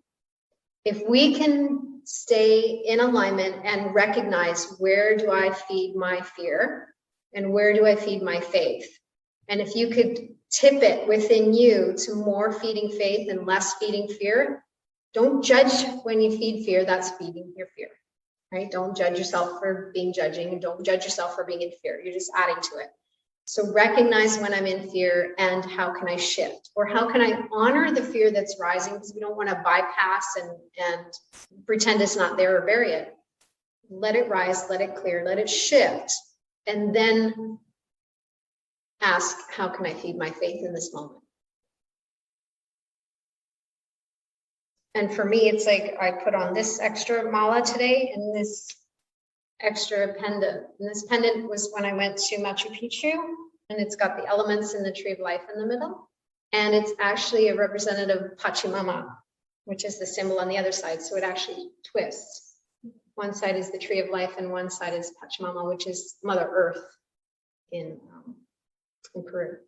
If we can stay in alignment and recognize, where do I feed my fear and where do I feed my faith? And if you could tip it within you to more feeding faith and less feeding fear, don't judge when you feed fear, that's feeding your fear, right? Don't judge yourself for being judging, and don't judge yourself for being in fear. You're just adding to it. So recognize when I'm in fear and how can I shift, or how can I honor the fear that's rising, because we don't want to bypass and pretend it's not there or bury it. Let it rise, let it clear, let it shift, and then ask, how can I feed my faith in this moment? And for me, it's like I put on this extra mala today and this extra pendant. And this pendant was when I went to Machu Picchu, and it's got the elements in the tree of life in the middle. And it's actually a representative Pachamama, which is the symbol on the other side. So it actually twists. One side is the tree of life and one side is Pachamama, which is Mother Earth in Peru.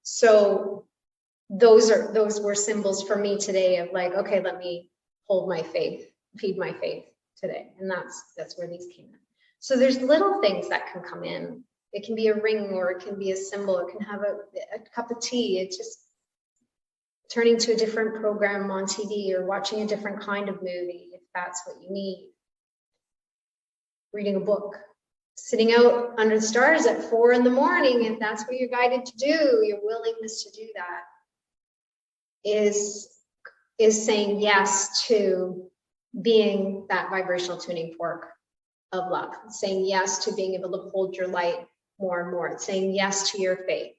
So those were symbols for me today of like, okay, let me hold my faith, feed my faith today. And that's where these came in. So there's little things that can come in. It can be a ring, or it can be a symbol. It can have a cup of tea. It's just turning to a different program on TV, or watching a different kind of movie, if that's what you need. Reading a book, sitting out under the stars at 4 a.m, if that's what you're guided to do. Your willingness to do that is saying yes to being that vibrational tuning fork of love, saying yes to being able to hold your light more and more. It's saying yes to your faith.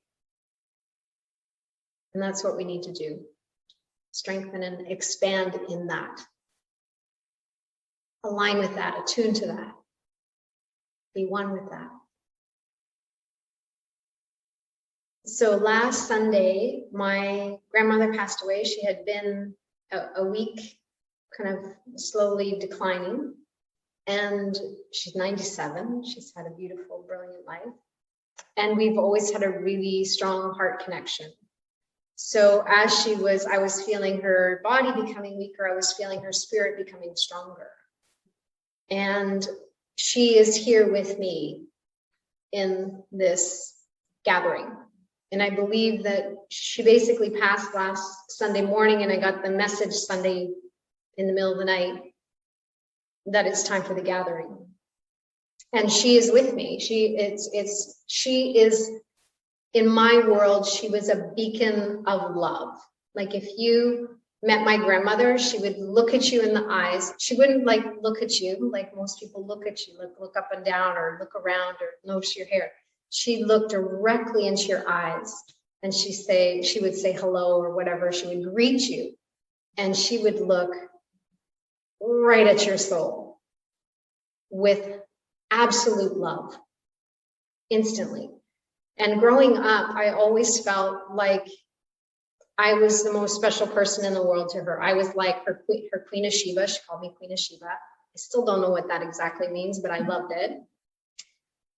And that's what we need to do. Strengthen and expand in that. Align with that, attune to that. Be one with that. So last Sunday, my grandmother passed away. She had been a week kind of slowly declining. And she's 97. She's had a beautiful, brilliant life. And we've always had a really strong heart connection. So as I was feeling her body becoming weaker, I was feeling her spirit becoming stronger. And she is here with me in this gathering. And I believe that she basically passed last Sunday morning, and I got the message Sunday in the middle of the night that it's time for the gathering. And she is with me. She is in my world, she was a beacon of love. Like if you met my grandmother, she would look at you in the eyes. She wouldn't like look at you like most people look at you, look up and down or look around or notice your hair. She looked directly into your eyes, and she would say hello or whatever. She would greet you, and she would look right at your soul with absolute love instantly. And growing up, I always felt like I was the most special person in the world to her. I was like her Queen of Sheba. She called me Queen of Sheba. I still don't know what that exactly means, but I loved it.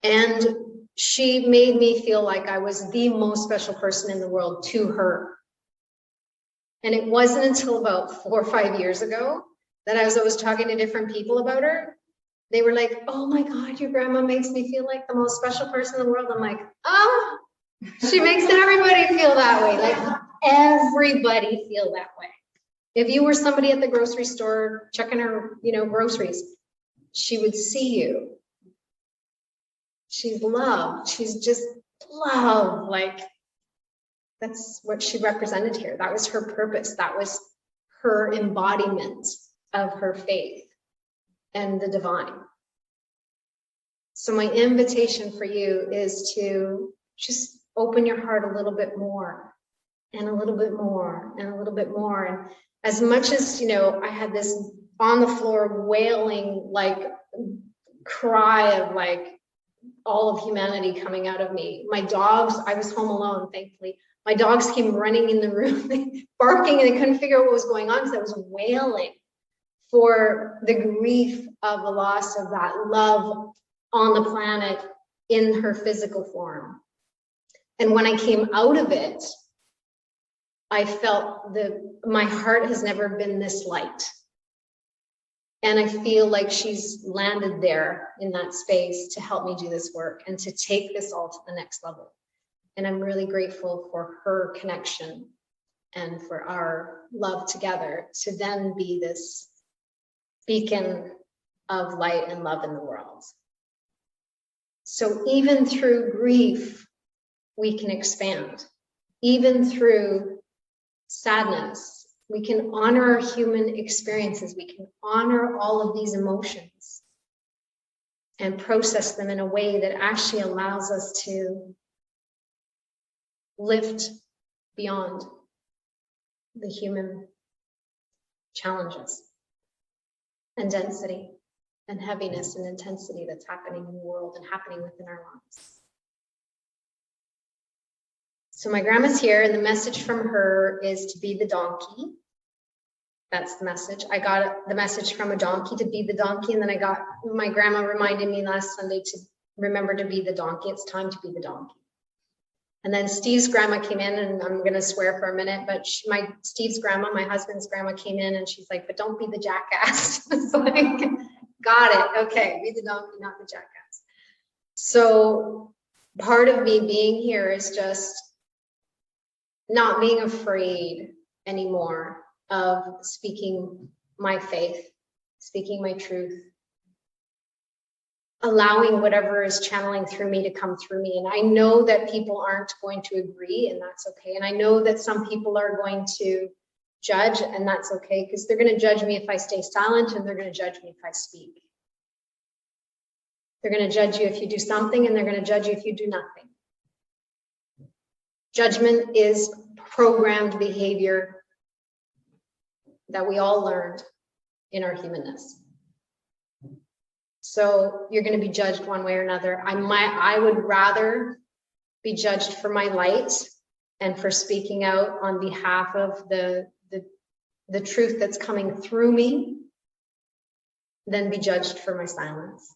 And she made me feel like I was the most special person in the world to her. And it wasn't until about 4 or 5 years ago that I was talking to different people about her. They were like, oh my God, your grandma makes me feel like the most special person in the world. I'm like, oh, she makes everybody feel that way. Like everybody feel that way. If you were somebody at the grocery store checking her, groceries, she would see you. She's love. She's just love. Like that's what she represented here. That was her purpose. That was her embodiment of her faith and the divine. So my invitation for you is to just open your heart a little bit more and a little bit more and a little bit more. And as much as, I had this on the floor wailing, like cry of like all of humanity coming out of me. My dogs, I was home alone, thankfully. My dogs came running in the room, barking, and they couldn't figure out what was going on because I was wailing for the grief of the loss of that love on the planet in her physical form. And when I came out of it, I felt my heart has never been this light. And I feel like she's landed there in that space to help me do this work and to take this all to the next level. And I'm really grateful for her connection and for our love together to then be this beacon of light and love in the world. So even through grief, we can expand. Even through sadness, we can honor our human experiences. We can honor all of these emotions and process them in a way that actually allows us to lift beyond the human challenges and density and heaviness and intensity that's happening in the world and happening within our lives. So my grandma's here, and the message from her is to be the donkey. That's the message. I got the message from a donkey to be the donkey, and then my grandma reminded me last Sunday to remember to be the donkey. It's time to be the donkey. And then Steve's grandma came in, and I'm going to swear for a minute, but Steve's grandma, my husband's grandma, came in, and she's like, but don't be the jackass. It's like, got it. Okay, be the donkey, not the jackass. So part of me being here is just not being afraid anymore of speaking my faith, speaking my truth, allowing whatever is channeling through me to come through me. And I know that people aren't going to agree, and that's okay. And I know that some people are going to judge, and that's okay, because they're going to judge me if I stay silent, and they're going to judge me if I speak. They're going to judge you if you do something, and they're going to judge you if you do nothing. Judgment is programmed behavior that we all learned in our humanness. So you're going to be judged one way or another. I would rather be judged for my light and for speaking out on behalf of the truth that's coming through me than be judged for my silence.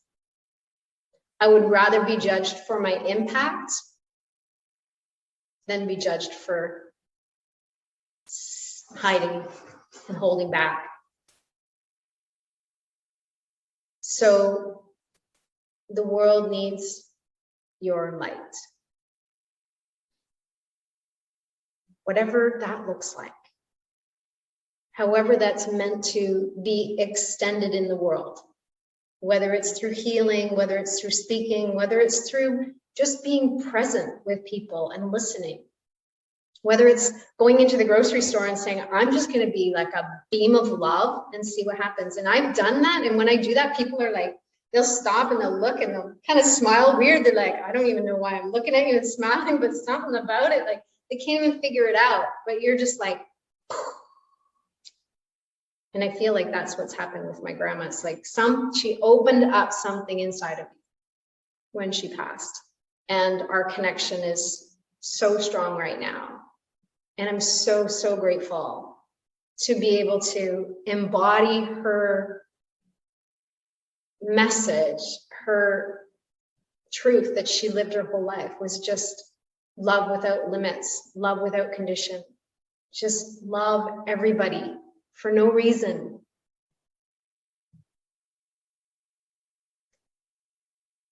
I would rather be judged for my impact than be judged for hiding and holding back. So the world needs your light. Whatever that looks like. However that's meant to be extended in the world. Whether it's through healing, whether it's through speaking, whether it's through just being present with people and listening. Whether it's going into the grocery store and saying, I'm just going to be like a beam of love and see what happens. And I've done that. And when I do that, people are like, they'll stop and they'll look and they'll kind of smile weird. They're like, I don't even know why I'm looking at you and smiling, but something about it, like they can't even figure it out. But you're just like, and I feel like that's what's happened with my grandma. It's like she opened up something inside of me when she passed. And our connection is so strong right now. And I'm so, so grateful to be able to embody her message, her truth that she lived her whole life was just love without limits, love without condition, just love everybody for no reason.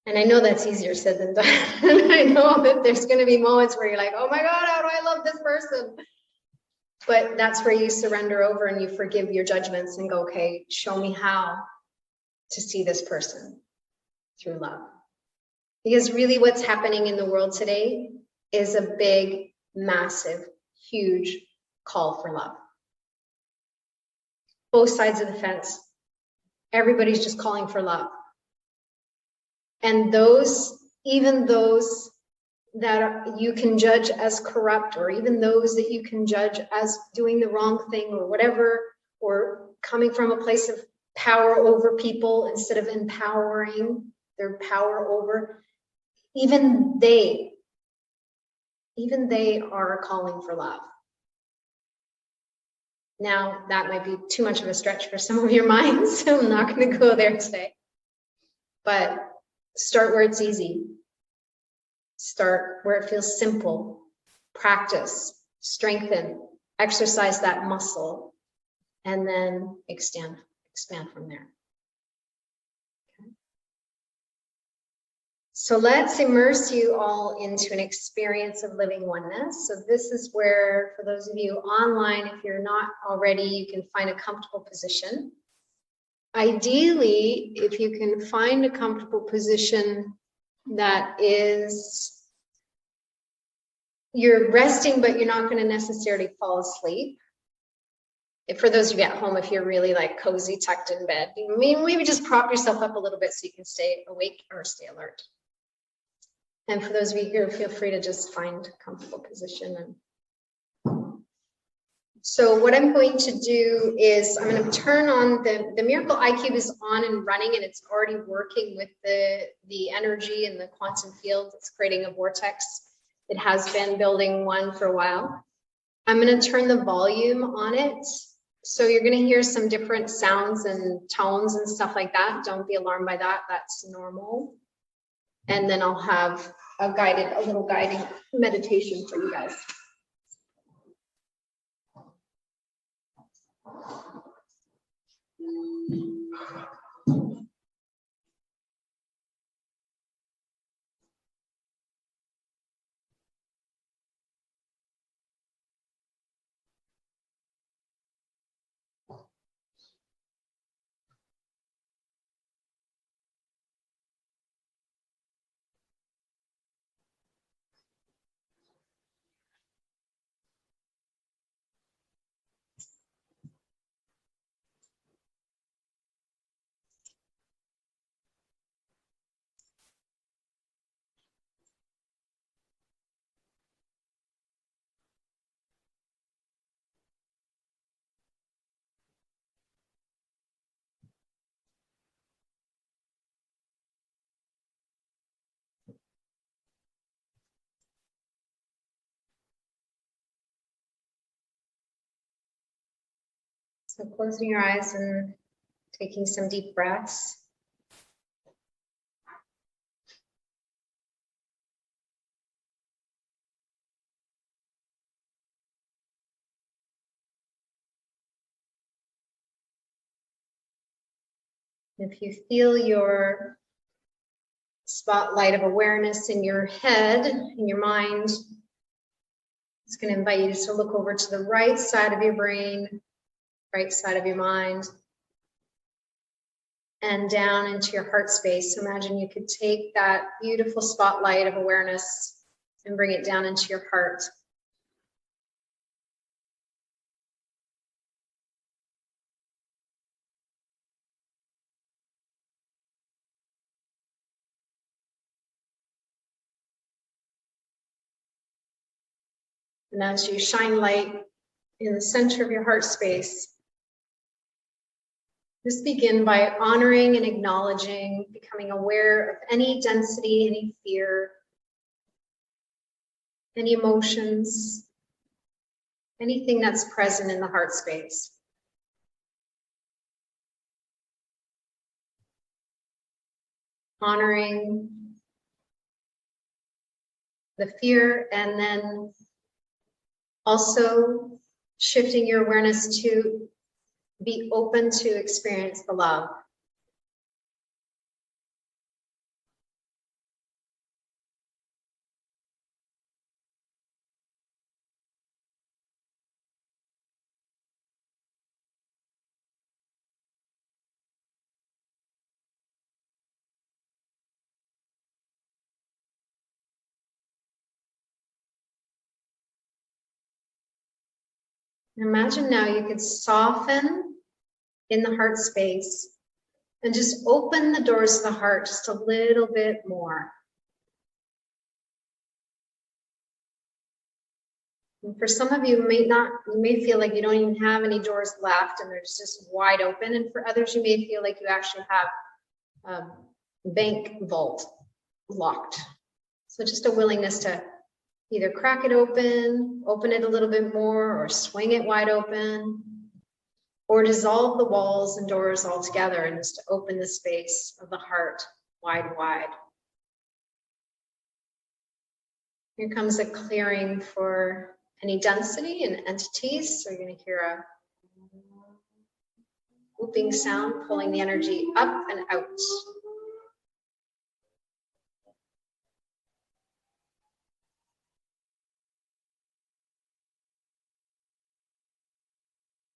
And I know that's easier said than done. I know that there's going to be moments where you're like, oh my God, how do I love this person? But that's where you surrender over and you forgive your judgments and go, okay, show me how to see this person through love. Because really what's happening in the world today is a big, massive, huge call for love. Both sides of the fence. Everybody's just calling for love. And even those that you can judge as corrupt, or even those that you can judge as doing the wrong thing or whatever, or coming from a place of power over people instead of empowering their power over, even they are calling for love. Now, that might be too much of a stretch for some of your minds, so I'm not going to go there today. But start where it's easy. Start where it feels simple. Practice, strengthen, exercise that muscle, and then expand from there. Okay. So let's immerse you all into an experience of living oneness. So this is where, for those of you online, if you're not already, you can find a comfortable position. Ideally, if you can find a comfortable position that is, you're resting, but you're not going to necessarily fall asleep. For those of you at home, if you're really like cozy, tucked in bed, maybe just prop yourself up a little bit so you can stay awake or stay alert. And for those of you here, feel free to just find a comfortable position. So what I'm going to do is I'm going to turn on the Miracle Eye Cube is on and running, and it's already working with the energy and the quantum field. It's creating a vortex. It has been building one for a while. I'm going to turn the volume on it. So you're going to hear some different sounds and tones and stuff like that. Don't be alarmed by that. That's normal. And then I'll have a little guiding meditation for you guys. So closing your eyes and taking some deep breaths. If you feel your spotlight of awareness in your head, in your mind, it's going to invite you to look over to the right side of your brain, right side of your mind, and down into your heart space. So imagine you could take that beautiful spotlight of awareness and bring it down into your heart. And as you shine light in the center of your heart space, just begin by honoring and acknowledging, becoming aware of any density, any fear, any emotions, anything that's present in the heart space. Honoring the fear, and then also shifting your awareness to be open to experience the love. Imagine now you could soften in the heart space and just open the doors of the heart just a little bit more. And for some of you, you may feel like you don't even have any doors left and they're just wide open. And for others, you may feel like you actually have a bank vault locked. So just a willingness to either crack it open it a little bit more, or swing it wide open, or dissolve the walls and doors altogether and just open the space of the heart wide. Here comes a clearing for any density and entities. So you're going to hear a whooping sound, pulling the energy up and out.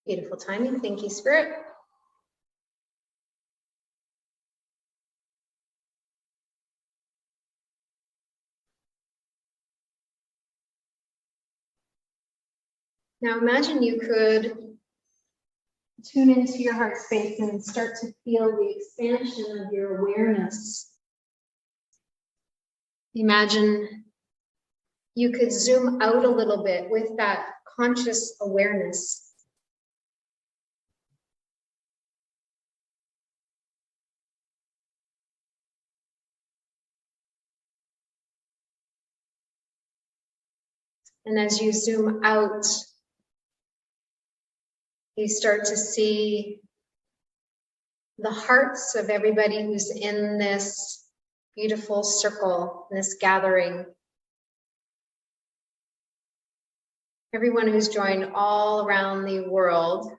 Beautiful timing. Thank you, Spirit. Now imagine you could tune into your heart space and start to feel the expansion of your awareness. Imagine you could zoom out a little bit with that conscious awareness. And as you zoom out, you start to see the hearts of everybody who's in this beautiful circle, in this gathering. Everyone who's joined all around the world.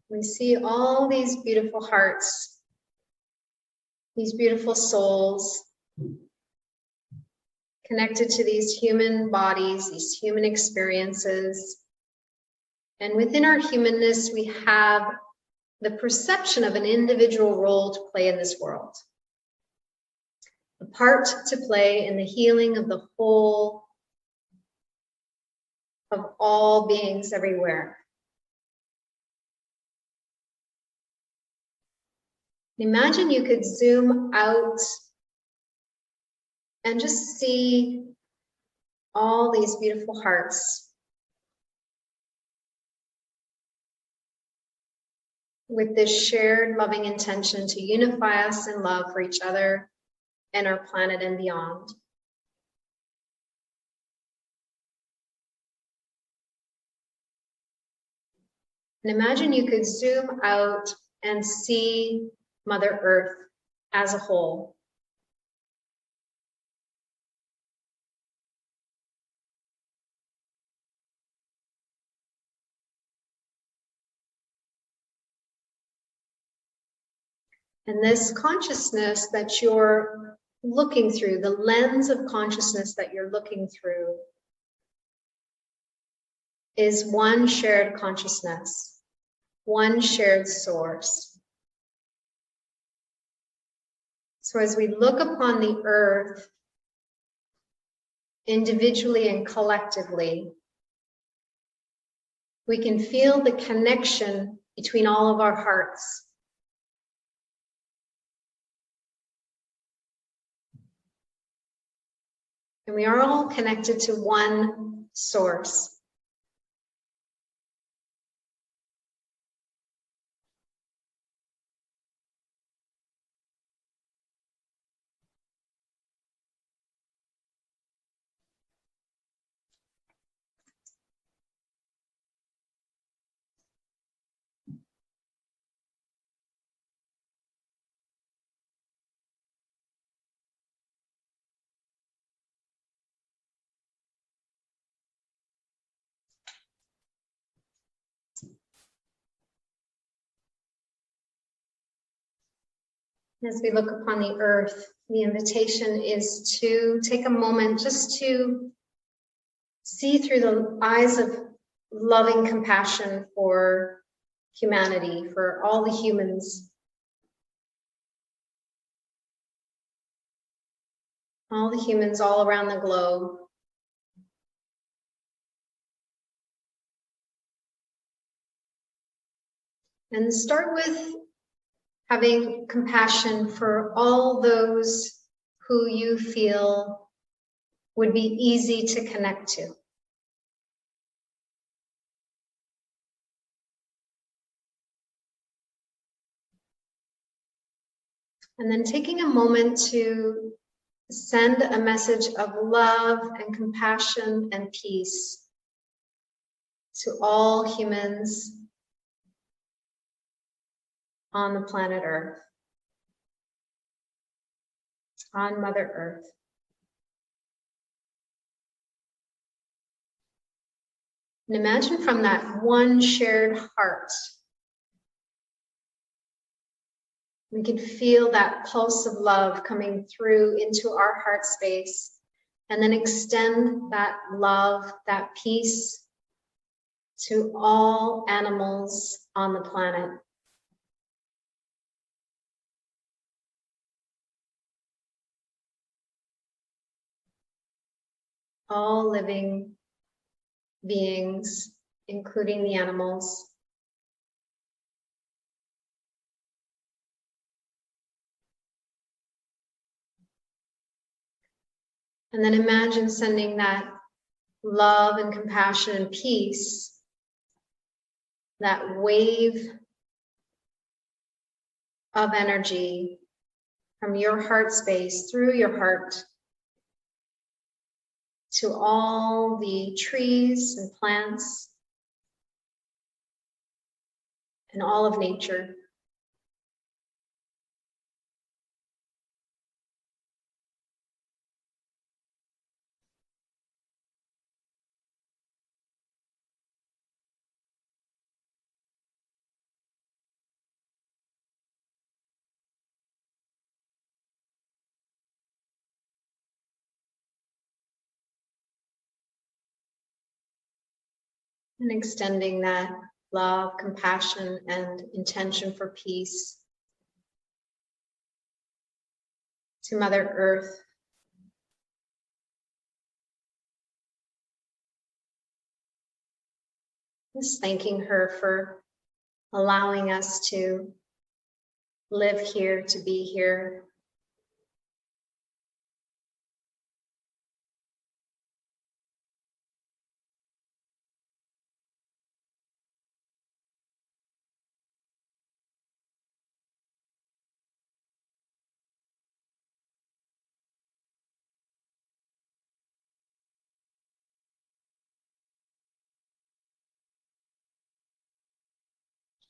We see all these beautiful hearts, these beautiful souls connected to these human bodies, these human experiences. And within our humanness, we have the perception of an individual role to play in this world. A part to play in the healing of the whole of all beings everywhere. Imagine you could zoom out and just see all these beautiful hearts with this shared loving intention to unify us in love for each other and our planet and beyond. And imagine you could zoom out and see Mother Earth as a whole. And this consciousness that you're looking through, the lens of consciousness that you're looking through, is one shared consciousness, one shared source. So as we look upon the earth, individually and collectively, we can feel the connection between all of our hearts. And we are all connected to one source. As we look upon the earth, the invitation is to take a moment just to see through the eyes of loving compassion for humanity, for all the humans, all around the globe. And start with having compassion for all those who you feel would be easy to connect to. And then taking a moment to send a message of love and compassion and peace to all humans on the planet Earth, on Mother Earth. And imagine from that one shared heart, we can feel that pulse of love coming through into our heart space, and then extend that love, that peace to all animals on the planet. All living beings, including the animals. And then imagine sending that love and compassion and peace, that wave of energy from your heart space through your heart to all the trees and plants and all of nature. And extending that love, compassion, and intention for peace to Mother Earth. Just thanking her for allowing us to live here, to be here.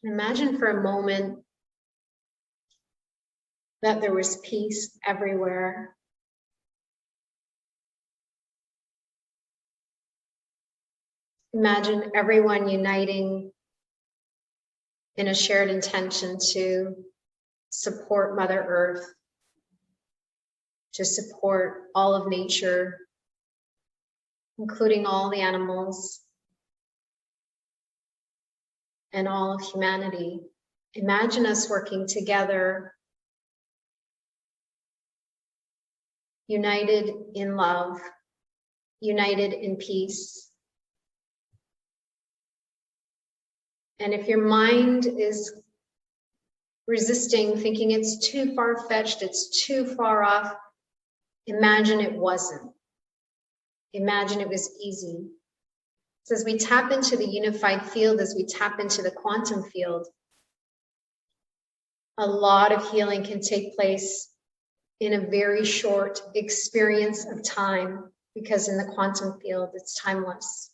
Imagine for a moment that there was peace everywhere. Imagine everyone uniting in a shared intention to support Mother Earth, to support all of nature, including all the animals and all of humanity. Imagine us working together, united in love, united in peace. And if your mind is resisting, thinking it's too far-fetched, it's too far off, imagine it wasn't. Imagine it was easy. So as we tap into the unified field, as we tap into the quantum field, a lot of healing can take place in a very short experience of time, because in the quantum field, it's timeless.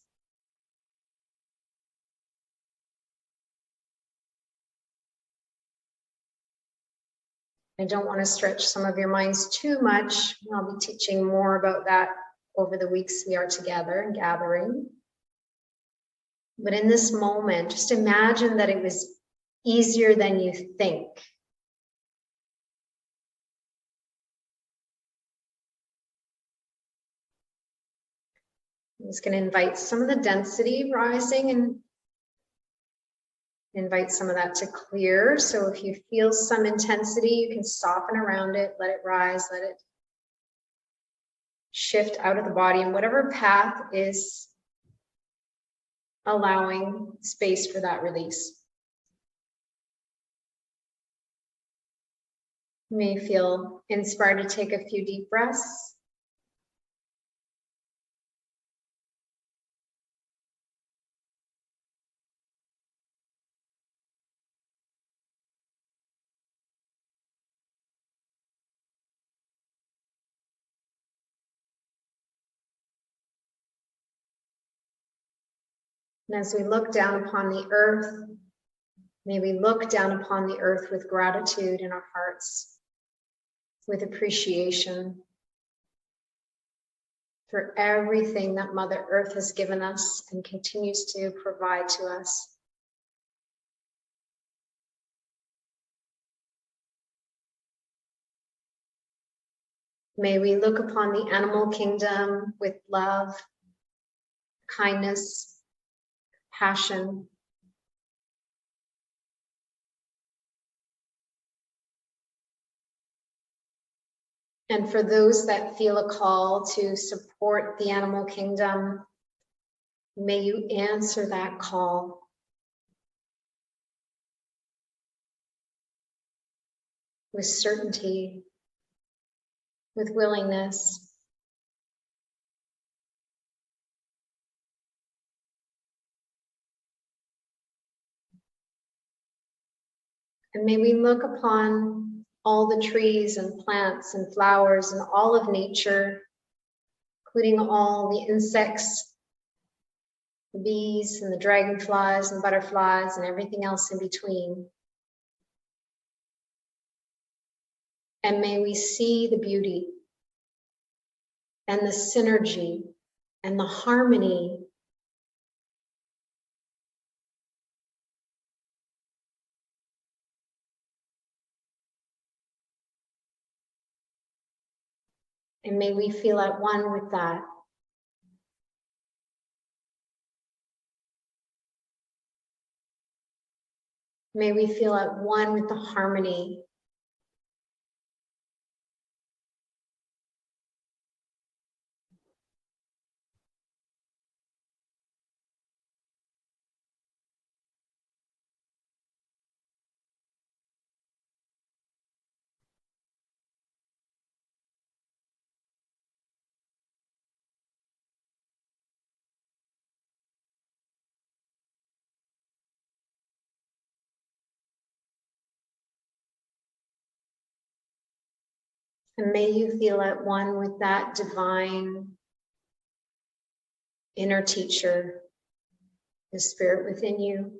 I don't want to stretch some of your minds too much. I'll be teaching more about that over the weeks we are together and gathering. But in this moment, just imagine that it was easier than you think. I'm just going to invite some of the density rising and invite some of that to clear. So if you feel some intensity, you can soften around it, let it rise, let it shift out of the body, and whatever path is allowing space for that release. You may feel inspired to take a few deep breaths. And as we look down upon the earth, may we look down upon the earth with gratitude in our hearts, with appreciation for everything that Mother Earth has given us and continues to provide to us. May we look upon the animal kingdom with love, kindness, passion. And for those that feel a call to support the animal kingdom, may you answer that call with certainty, with willingness. And may we look upon all the trees and plants and flowers and all of nature, including all the insects, the bees and the dragonflies and butterflies and everything else in between. And may we see the beauty and the synergy and the harmony and may we feel at one with that. May we feel at one with the harmony and may you feel at one with that divine inner teacher, the spirit within you.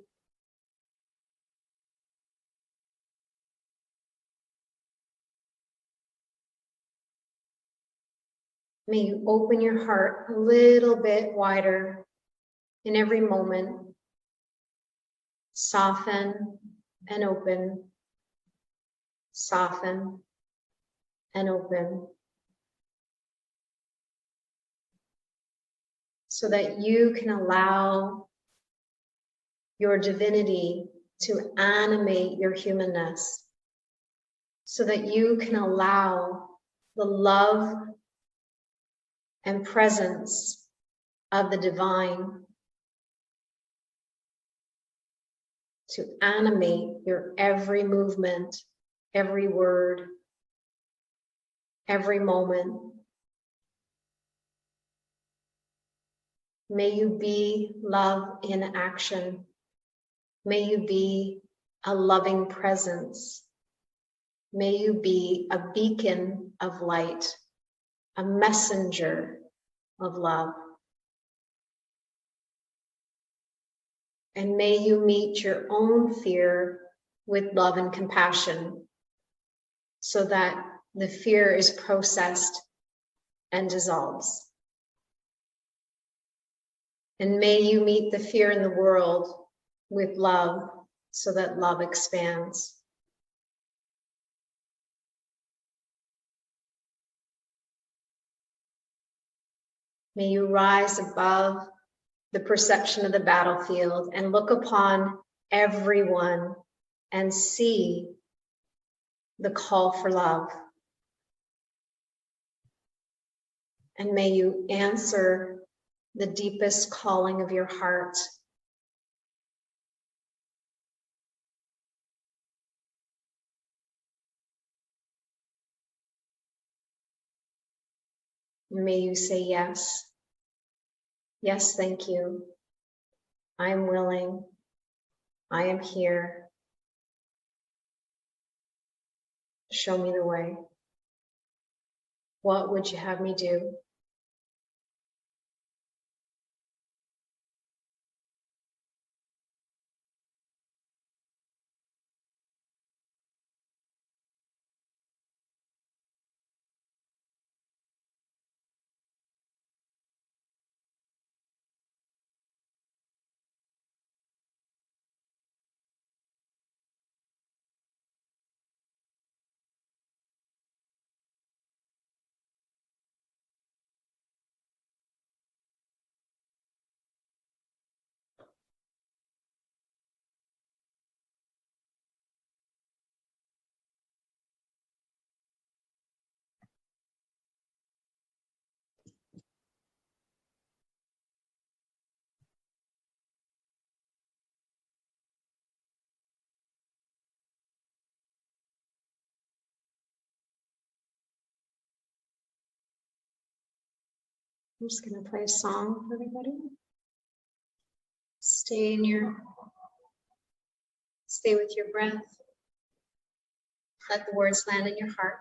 May you open your heart a little bit wider in every moment. Soften and open. Soften and open. So that you can allow your divinity to animate your humanness. So that you can allow the love and presence of the divine to animate your every movement, every word, every moment. May you be love in action. May you be a loving presence. May you be a beacon of light, a messenger of love. And may you meet your own fear with love and compassion so that the fear is processed and dissolves. And may you meet the fear in the world with love so that love expands. May you rise above the perception of the battlefield and look upon everyone and see the call for love. And may you answer the deepest calling of your heart. May you say yes. Yes, thank you. I am willing. I am here. Show me the way. What would you have me do? I'm just going to play a song for everybody. Stay with your breath. Let the words land in your heart.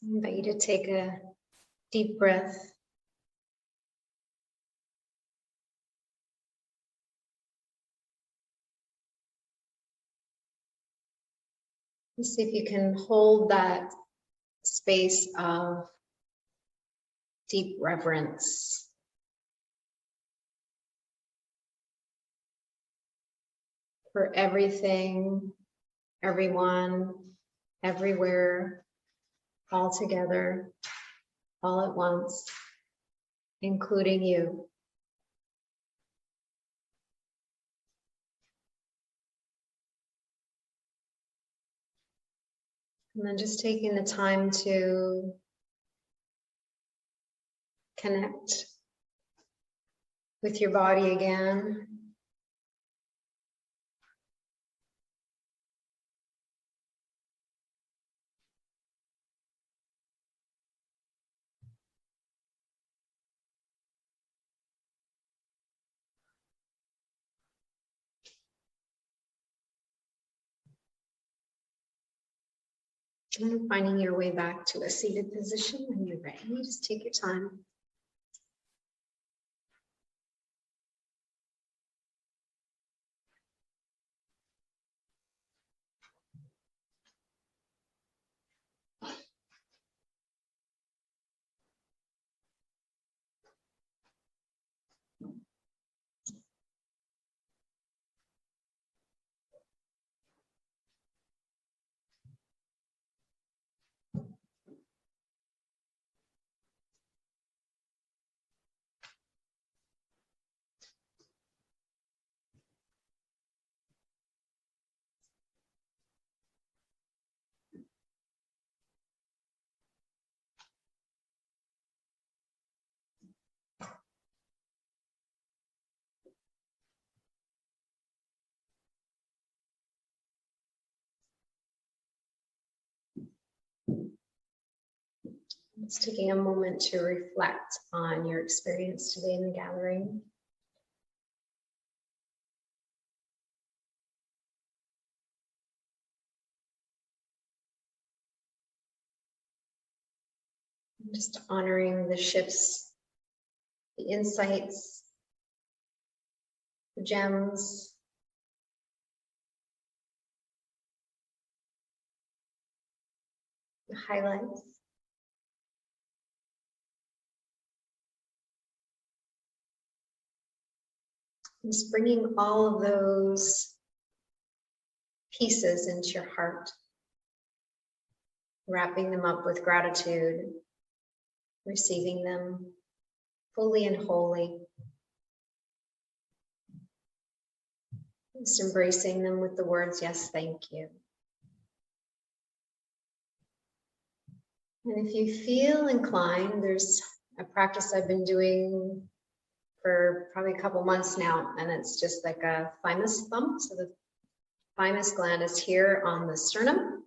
I invite you to take a deep breath. And see if you can hold that space of deep reverence. For everything, everyone, everywhere, all together, all at once, including you. And then just taking the time to connect with your body again. And finding your way back to a seated position when you're ready. Just take your time. Just taking a moment to reflect on your experience today in the gathering. Just honoring the shifts, the insights, the gems, the highlights. Just bringing all of those pieces into your heart, wrapping them up with gratitude, receiving them fully and wholly. Just embracing them with the words, yes, thank you. And if you feel inclined, there's a practice I've been doing for probably a couple months now, and it's just like a thymus thump. So the thymus gland is here on the sternum.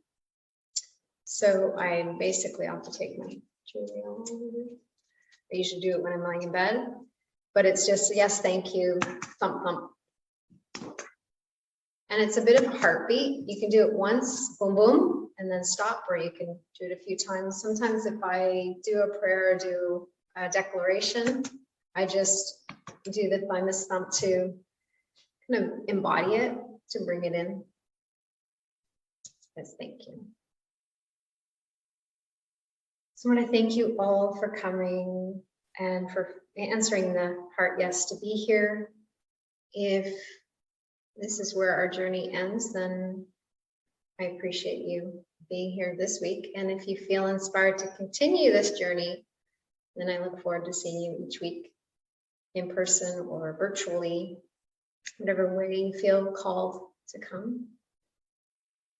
So I basically have to take my jewelry off. I usually do it when I'm lying in bed, but it's just, yes, thank you, thump, thump. And it's a bit of a heartbeat. You can do it once, boom, boom, and then stop, or you can do it a few times. Sometimes if I do a prayer or do a declaration, I just do the thymus thump to kind of embody it, to bring it in. Yes, thank you. So I want to thank you all for coming and for answering the heart yes to be here. If this is where our journey ends, then I appreciate you being here this week. And if you feel inspired to continue this journey, then I look forward to seeing you each week in person or virtually, whatever way you feel called to come.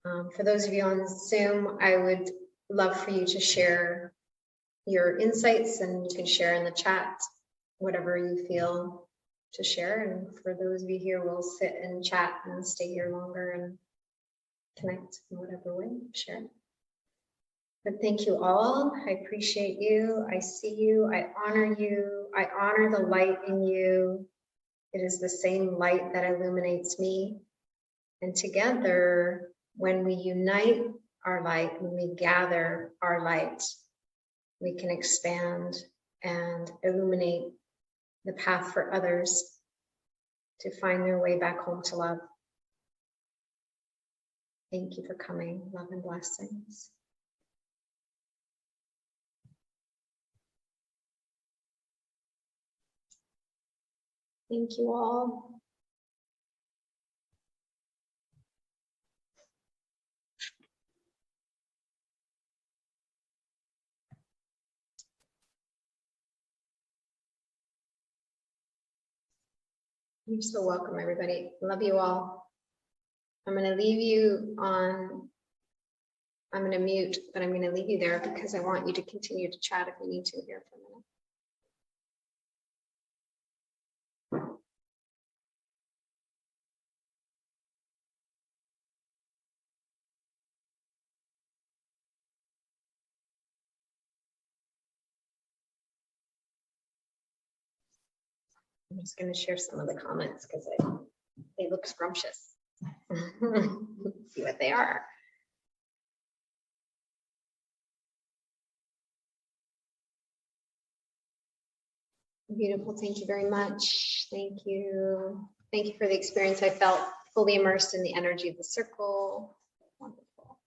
For those of you on Zoom, I would love for you to share your insights, and you can share in the chat whatever you feel to share. And for those of you here, we'll sit and chat and stay here longer and connect in whatever way, share. But thank you all. I appreciate you. I see you. I honor you. I honor the light in you. It is the same light that illuminates me. And together, when we unite our light, when we gather our light, we can expand and illuminate the path for others to find their way back home to love. Thank you for coming. Love and blessings. Thank you all. You're so welcome, everybody. Love you all. I'm going to leave you on, I'm going to mute, but I'm going to leave you there because I want you to continue to chat if you need to here for a minute. I'm just going to share some of the comments because they look scrumptious. See what they are. Beautiful. Thank you very much. Thank you. Thank you for the experience. I felt fully immersed in the energy of the circle. Wonderful.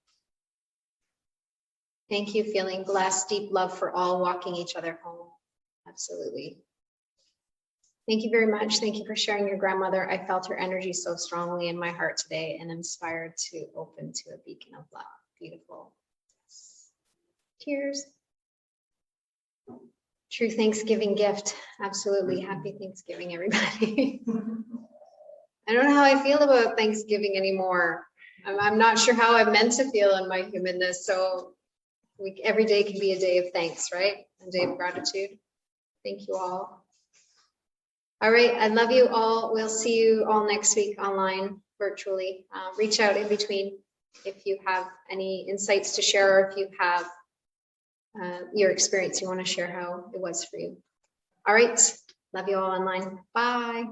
Thank you. Feeling blessed, deep love for all, walking each other home. Absolutely. Thank you very much. Thank you for sharing your grandmother. I felt her energy so strongly in my heart today and inspired to open to a beacon of love. Beautiful. Cheers. True Thanksgiving gift. Absolutely. Happy Thanksgiving, everybody. I don't know how I feel about Thanksgiving anymore. I'm not sure how I'm meant to feel in my humanness. So every day can be a day of thanks, right? A day of gratitude. Thank you all. All right. I love you all. We'll see you all next week online, virtually. Reach out in between if you have any insights to share, or if you have your experience, you want to share how it was for you. All right. Love you all online. Bye.